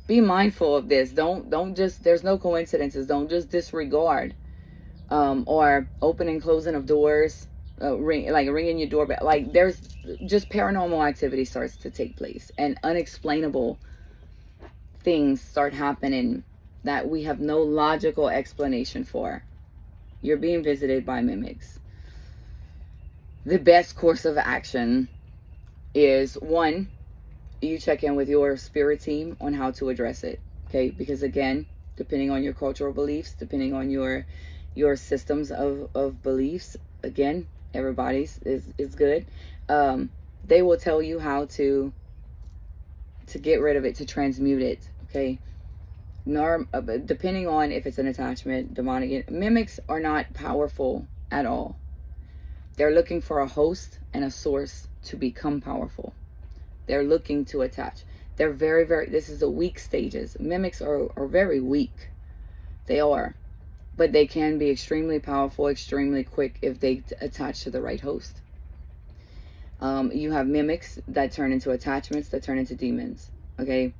Be mindful of this. Don't just, there's no coincidences. Don't just disregard, or opening and closing of doors, ringing your doorbell. Like, there's just paranormal activity starts to take place, and unexplainable things start happening that we have no logical explanation for. You're being visited by mimics. The best course of action is, one, you check in with your spirit team on how to address it. Okay, because again, depending on your cultural beliefs, depending on your systems of beliefs, again, everybody's is good. They will tell you how to get rid of it, to transmute it. Okay, depending on if it's an attachment, demonic, mimics are not powerful at all. They're looking for a host and a source to become powerful. They're looking to attach. They're very, very, this is the weak stages. Mimics are very weak. They are. But they can be extremely powerful, extremely quick if they attach to the right host. You have mimics that turn into attachments, that turn into demons. Okay?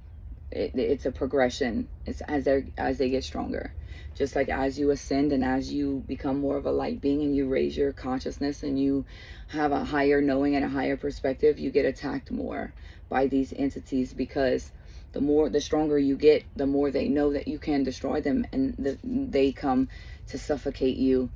It's a progression. It's as they get stronger. Just like as you ascend and as you become more of a light being and you raise your consciousness and you have a higher knowing and a higher perspective, you get attacked more by these entities, because the stronger you get, the more they know that you can destroy them, and they come to suffocate you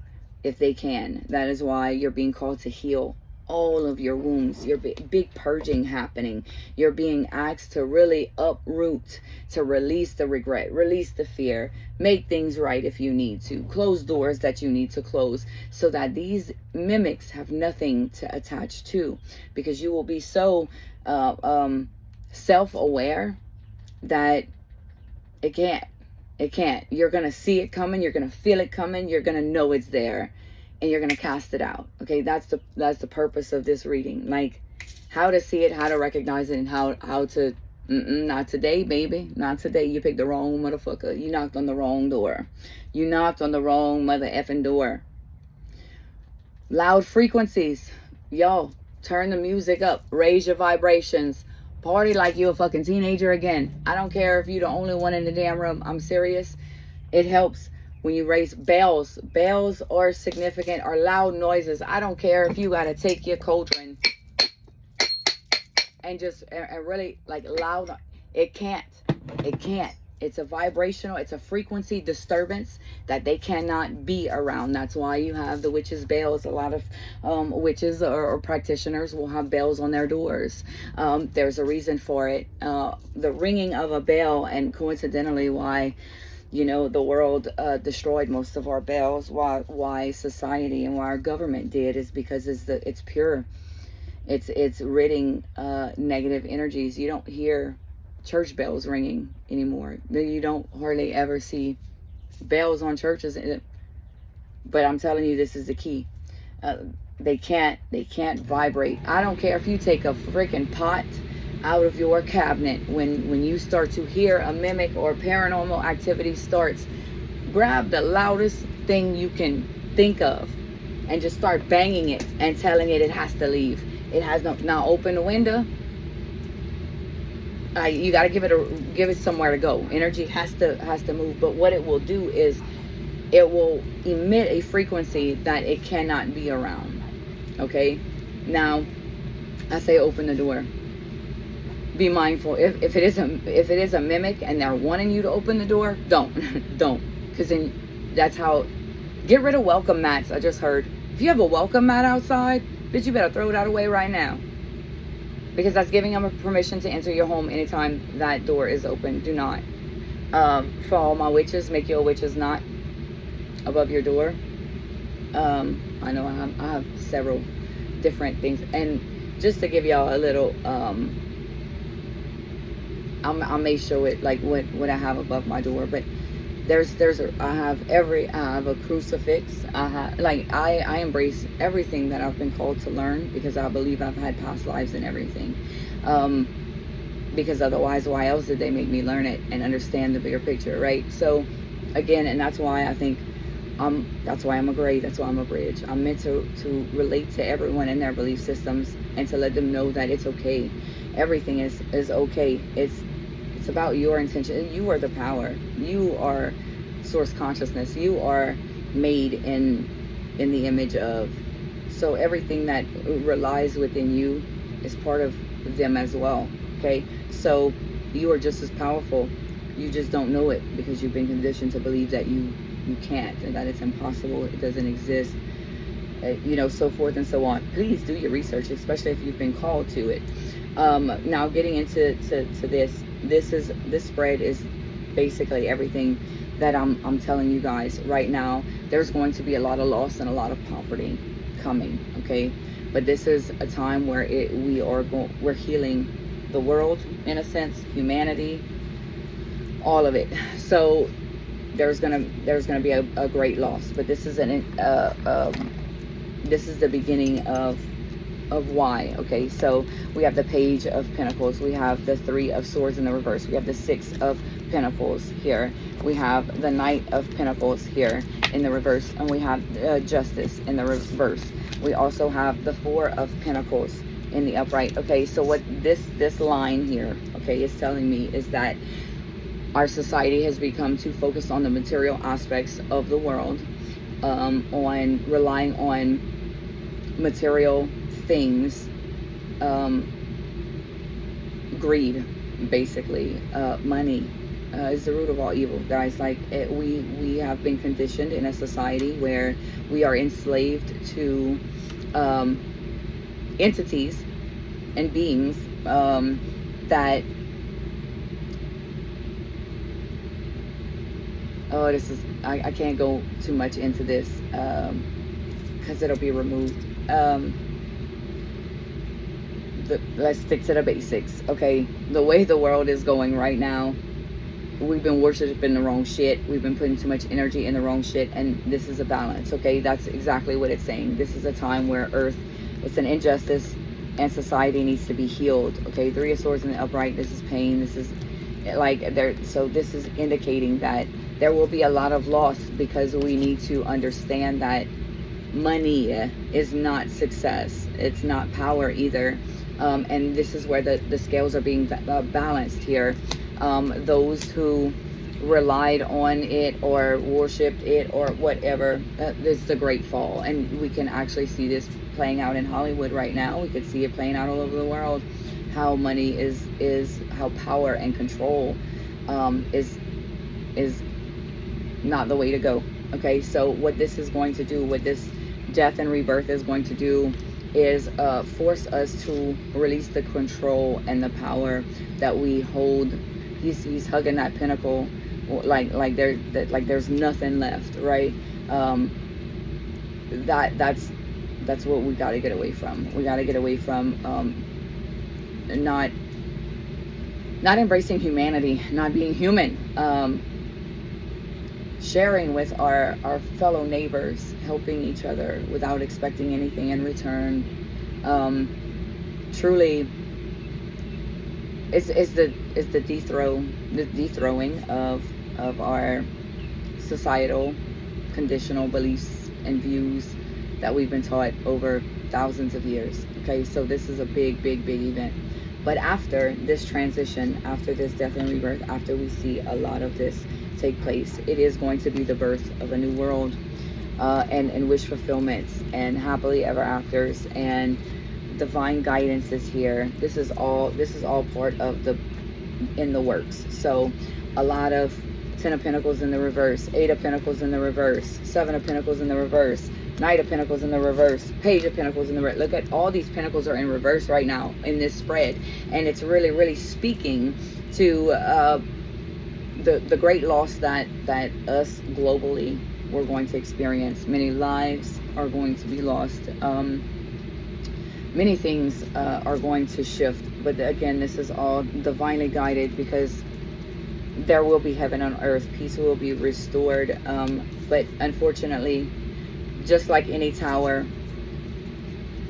if they can. That is why you're being called to heal all of your wounds. Your big purging happening. You're being asked to really uproot, to release the regret, release the fear, make things right if you need to, close doors that you need to close, so that these mimics have nothing to attach to, because you will be so self-aware that it can't. You're gonna see it coming, you're gonna feel it coming, you're gonna know it's there, and you're gonna cast it out. Okay, that's the purpose of this reading. Like, how to see it, how to recognize it, and how to not today, baby, not today. You picked the wrong motherfucker. You knocked on the wrong door. You knocked on the wrong mother effing door. Loud frequencies, yo, turn the music up, raise your vibrations, party like you a fucking teenager again. I don't care if you're the only one in the damn room. I'm serious. It helps when you raise bells. Bells are significant, or loud noises. I don't care if you gotta take your cauldron and just and really like loud. It can't. It's a vibrational, it's a frequency disturbance that they cannot be around. That's why you have the witches' bells. A lot of witches or practitioners will have bells on their doors. There's a reason for it. The ringing of a bell, and coincidentally why, you know, the world destroyed most of our bells, why society and why our government did, is because it's pure. It's ridding negative energies. You don't hear church bells ringing anymore. You don't hardly ever see bells on churches. But I'm telling you, this is the key. They can't vibrate. I don't care if you take a freaking pot out of your cabinet. When you start to hear a mimic or paranormal activity starts, grab the loudest thing you can think of and just start banging it and telling it has to leave. It has no. Now open the window. You got to give it somewhere to go. Energy has to move. But what it will do is it will emit a frequency that it cannot be around. Okay. Now, I say open the door. Be mindful. If it is a mimic and they're wanting you to open the door, don't, because then that's how. Get rid of welcome mats. I just heard. If you have a welcome mat outside, bitch, you better throw that away right now. Because that's giving them a permission to enter your home anytime that door is open. Do not. For all my witches, make your witches not above your door. I know I have several different things. And just to give y'all a little, I may show it like what I have above my door. But I have a crucifix. I embrace everything that I've been called to learn, because I believe I've had past lives and everything. Because otherwise, why else did they make me learn it and understand the bigger picture, right? So again, and that's why I think That's why I'm a grade. That's why I'm a bridge. I'm meant to relate to everyone in their belief systems and to let them know that it's okay. Everything is okay. It's about your intention. You are the power. You are source consciousness. You are made in the image of. So everything that relies within you is part of them as well. Okay. So you are just as powerful. You just don't know it because you've been conditioned to believe that you can't, and that it's impossible, it doesn't exist, so forth and so on. Please do your research, especially if you've been called to it. Now getting into this spread is basically everything that I'm telling you guys right now. There's going to be a lot of loss and a lot of poverty coming, okay? But this is a time where we're healing the world, in a sense, humanity, all of it. So there's gonna be a great loss, but this is this is the beginning of why. Okay, so we have the Page of Pentacles, we have the Three of Swords in the reverse, we have the Six of Pentacles here, we have the Knight of Pentacles here in the reverse, and we have Justice in the reverse. We also have the Four of Pentacles in the upright. Okay, so what this line here, okay, is telling me is that our society has become too focused on the material aspects of the world, on relying on material things, greed, basically. Money is the root of all evil, guys. Like we have been conditioned in a society where we are enslaved to entities and beings that this is, I can't go too much into this because it'll be removed. Let's stick to the basics, okay? The way the world is going right now, we've been worshiping the wrong shit. We've been putting too much energy in the wrong shit, and this is a balance, okay? That's exactly what it's saying. This is a time where Earth, it's an injustice, and society needs to be healed, okay? Three of Swords in the upright, this is pain. This is like so this is indicating that there will be a lot of loss, because we need to understand that money is not success. It's not power either. And this is where the scales are being balanced here. Those who relied on it or worshipped it or whatever, this is the great fall. And we can actually see this playing out in Hollywood right now. We could see it playing out all over the world. How money is how power and control is not the way to go. Okay, so what this is going to do, what this death and rebirth is going to do, is force us to release the control and the power that we hold. He's hugging that pinnacle like there's nothing left, right? That's what we got to get away from. We got to get away from not embracing humanity, not being human. Sharing with our fellow neighbors, helping each other without expecting anything in return. Truly, it's the dethrowing of our societal conditional beliefs and views that we've been taught over thousands of years. Okay, so this is a big event. But after this transition, after this death and rebirth, after we see a lot of this take place, it is going to be the birth of a new world, and wish fulfillments and happily ever afters, and divine guidance is here. This is all part of in the works. So a lot of 10 of Pentacles in the reverse, 8 of Pentacles in the reverse, 7 of Pentacles in the reverse, Knight of Pentacles in the reverse, Page of Pentacles in the reverse. Look at all these pentacles are in reverse right now in this spread, and it's really speaking to the great loss that us globally we're going to experience. Many lives are going to be lost. Many things are going to shift, but again, this is all divinely guided, because there will be heaven on earth. Peace will be restored. But unfortunately, just like any tower,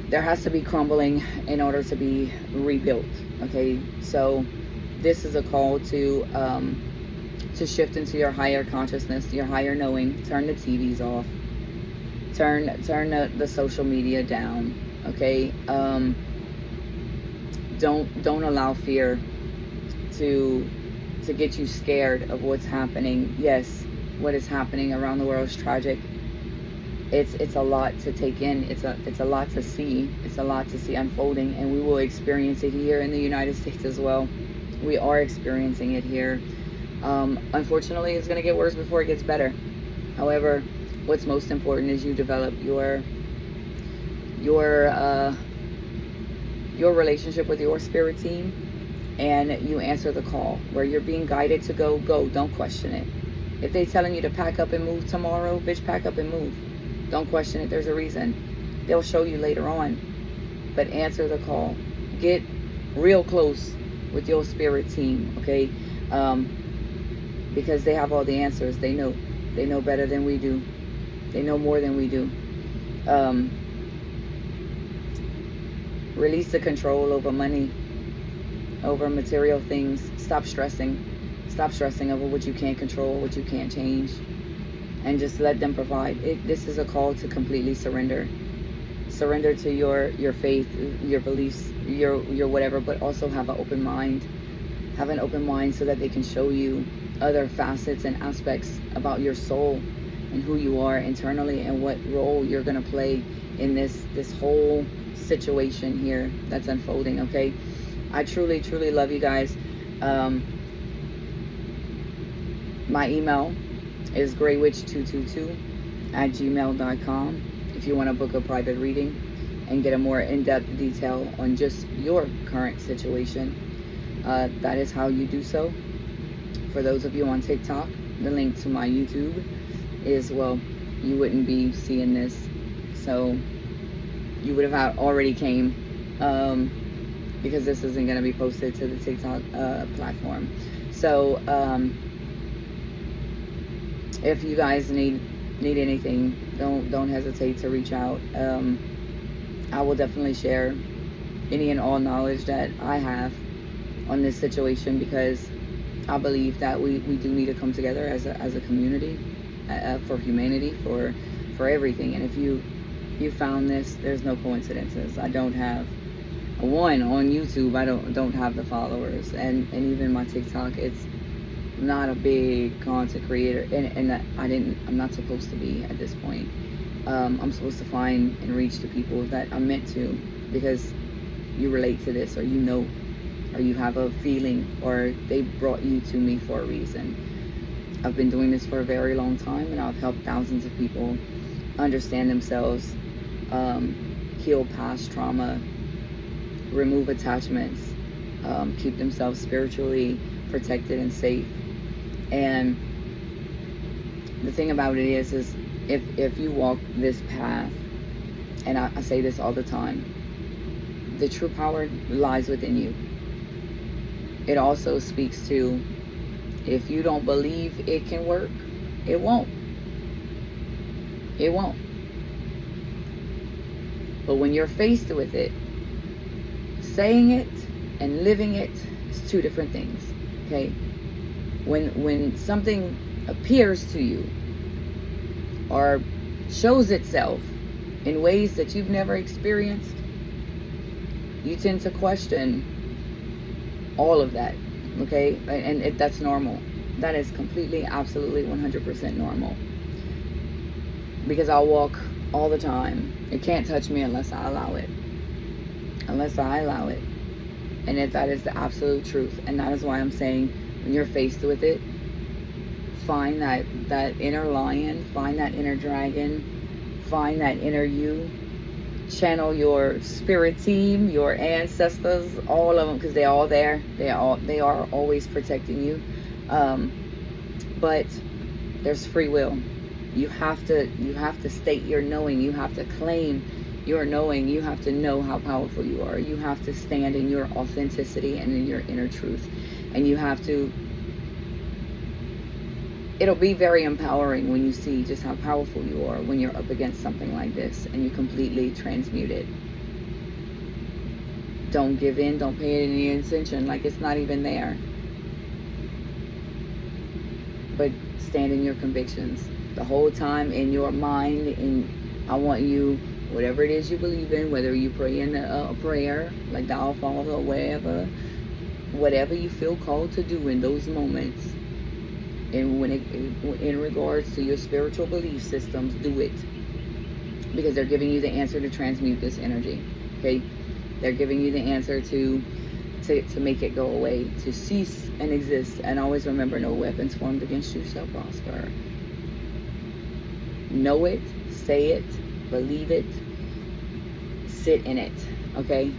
there has to be crumbling in order to be rebuilt. Okay, so this is a call to to shift into your higher consciousness, your higher knowing. Turn the TVs off. Turn the social media down. Okay. Don't allow fear to get you scared of what's happening. Yes, what is happening around the world is tragic. It's a lot to take in. It's a lot to see. It's a lot to see unfolding, and we will experience it here in the United States as well. We are experiencing it here. Unfortunately, it's going to get worse before it gets better. However, what's most important is you develop your relationship with your spirit team, and you answer the call. Where you're being guided to go, go. Don't question it. If they telling you to pack up and move tomorrow, bitch, pack up and move. Don't question it. There's a reason. They'll show you later on. But answer the call. Get real close with your spirit team, okay? Because they have all the answers. They know. They know better than we do. They know more than we do. Release the control over money, over material things. Stop stressing. Stop stressing over what you can't control, what you can't change. And just let them provide. This is a call to completely surrender. Surrender to your faith, your beliefs, your whatever, but also have an open mind. Have an open mind so that they can show you other facets and aspects about your soul and who you are internally and what role you're going to play in this whole situation here that's unfolding, okay? I truly, truly love you guys. My email is greywitch222@gmail.com if you want to book a private reading and get a more in-depth detail on just your current situation. That is how you do so. For those of you on TikTok, the link to my YouTube is, well, you wouldn't be seeing this, so you would have already came, because this isn't going to be posted to the TikTok platform. So if you guys need anything, don't hesitate to reach out. I will definitely share any and all knowledge that I have on this situation, because I believe that we do need to come together as a community, for humanity, for everything. And if you found this, there's no coincidences. I don't have on YouTube. I don't have the followers, and even my TikTok, it's not a big content creator, and I'm not supposed to be at this point. I'm supposed to find and reach the people that I'm meant to, because you relate to this, or you know, or you have a feeling, or they brought you to me for a reason. I've been doing this for a very long time, and I've helped thousands of people understand themselves, heal past trauma, remove attachments, keep themselves spiritually protected and safe. And the thing about it is if you walk this path, and I say this all the time, the true power lies within you. It also speaks to, if you don't believe it can work, it won't. It won't. But when you're faced with it, saying it and living it is two different things, okay? When something appears to you or shows itself in ways that you've never experienced, you tend to question all of that, okay? And that's normal. That is completely, absolutely, 100% normal. Because I'll walk all the time. It can't touch me unless I allow it. Unless I allow it. And that is the absolute truth. And that is why I'm saying, when you're faced with it, find that inner lion, find that inner dragon, find that inner you, channel your spirit team, your ancestors, all of them, because they're all there. They are always protecting you. But there's free will. You have to state your knowing. You have to claim your knowing. You have to know how powerful you are. You have to stand in your authenticity and in your inner truth. And you have to, it'll be very empowering when you see just how powerful you are when you're up against something like this and you completely transmute it. Don't give in. Don't pay any attention like it's not even there. but stand in your convictions the whole time in your mind. And I want you, whatever it is you believe in, whether you pray in a prayer like the Our Father or whatever you feel called to do in those moments, and when in regards to your spiritual belief systems, do it, because they're giving you the answer to transmute this energy. Okay, they're giving you the answer to make it go away, to cease and exist. And always remember, no weapons formed against you shall prosper. Know it, say it, believe it, sit in it. Okay,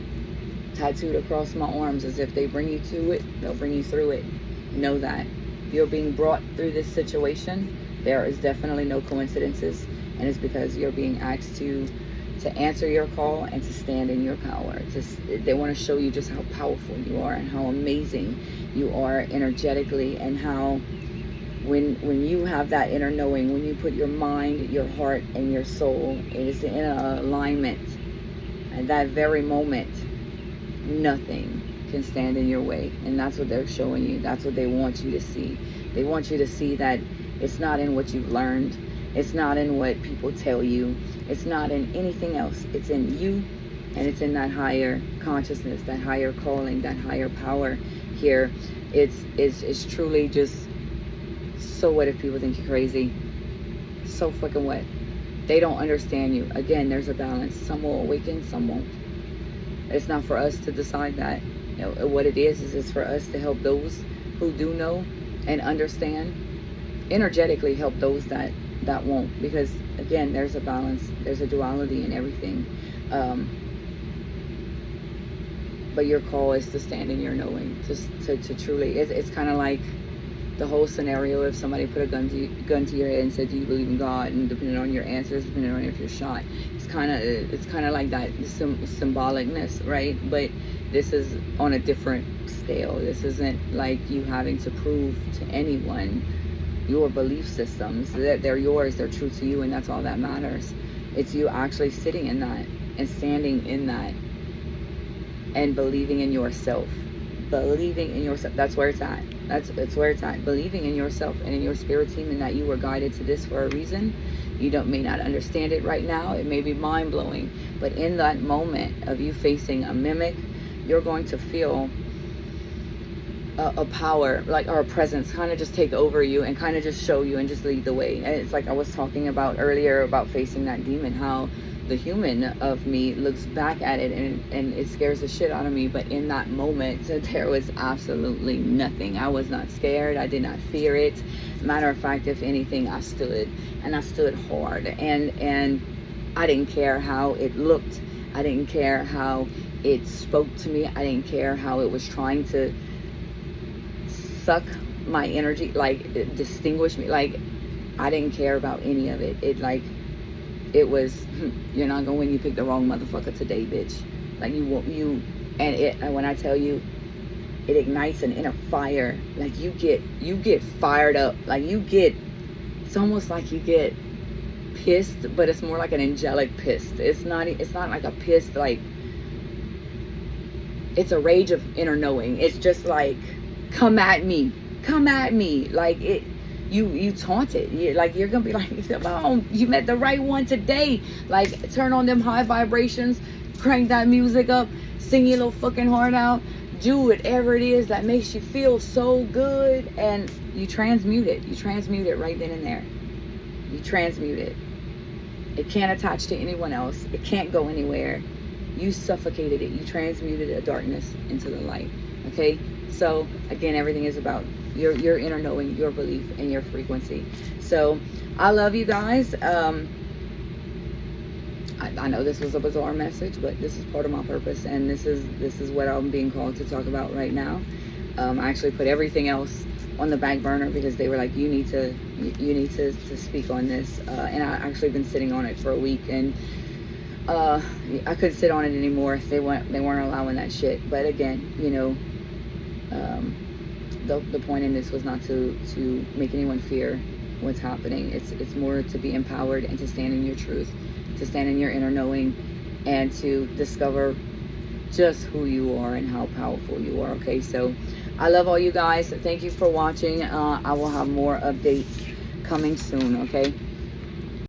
tattooed across my arms, as if they bring you to it, they'll bring you through it. Know that you're being brought through this situation. There is definitely no coincidences, and it's because you're being asked to answer your call and to stand in your power. They want to show you just how powerful you are and how amazing you are energetically, and how when you have that inner knowing, when you put your mind, your heart, and your soul, it is in alignment. At that very moment, nothing can stand in your way. And that's what they're showing you. That's what they want you to see. They want you to see that it's not in what you've learned. It's not in what people tell you. It's not in anything else. It's in you, and it's in that higher consciousness, that higher calling, that higher power here. It's truly just, so what if people think you're crazy? So fucking what? They don't understand you. Again, there's a balance. Some will awaken, some won't. It's not for us to decide that. You know, what it is it's for us to help those who do know and understand, energetically help those that won't. Because again, there's a balance, there's a duality in everything. But your call is to stand in your knowing, to truly, it's kind of like the whole scenario. If somebody put a gun to your head and said, do you believe in God? And depending on your answers, depending on if you're shot, it's kind of like that symbolicness, right? But this is on a different scale. This isn't like you having to prove to anyone your belief systems, that they're yours, they're true to you, and that's all that matters. It's you actually sitting in that and standing in that and believing in yourself. Believing in yourself. That's where it's at. That's where it's at. Believing in yourself and in your spirit team, and that you were guided to this for a reason. You may not understand it right now. It may be mind-blowing, but in that moment of you facing a mimic, you're going to feel a power, like, or a presence kind of just take over you and kind of just show you and just lead the way. And it's like I was talking about earlier about facing that demon, how the human of me looks back at it and it scares the shit out of me. But in that moment, there was absolutely nothing. I was not scared. I did not fear it. Matter of fact, if anything, I stood, and I stood hard, and I didn't care how it looked. I didn't care how it spoke to me. I didn't care how it was trying to suck my energy, like distinguish me. Like, I didn't care about any of it. It was, you're not gonna win, you picked the wrong motherfucker today, bitch. Like, and when I tell you, it ignites an inner fire. Like, you get fired up. Like, it's almost like you get pissed, but it's more like an angelic pissed. It's not like a pissed, like, it's a rage of inner knowing. It's just like, come at me, like it. You taunt it. You're gonna be like, oh, you met the right one today. Like, turn on them high vibrations, crank that music up, sing your little fucking heart out, do whatever it is that makes you feel so good, and you transmute it. You transmute it right then and there. You transmute it. It can't attach to anyone else. It can't go anywhere. You suffocated it. You transmuted the darkness into the light. Okay? So again, everything is about your inner knowing, your belief, and your frequency. So I love you guys. I know this was a bizarre message, but this is part of my purpose, and this is what I'm being called to talk about right now. I actually put everything else on the back burner because they were like, you need to speak on this, and I actually been sitting on it for a week, and I couldn't sit on it anymore. They weren't allowing that shit. But again, the point in this was not to make anyone fear what's happening. It's more to be empowered and to stand in your truth, to stand in your inner knowing, and to discover just who you are and how powerful you are. Okay, so I love all you guys. Thank you for watching. I will have more updates coming soon. Okay.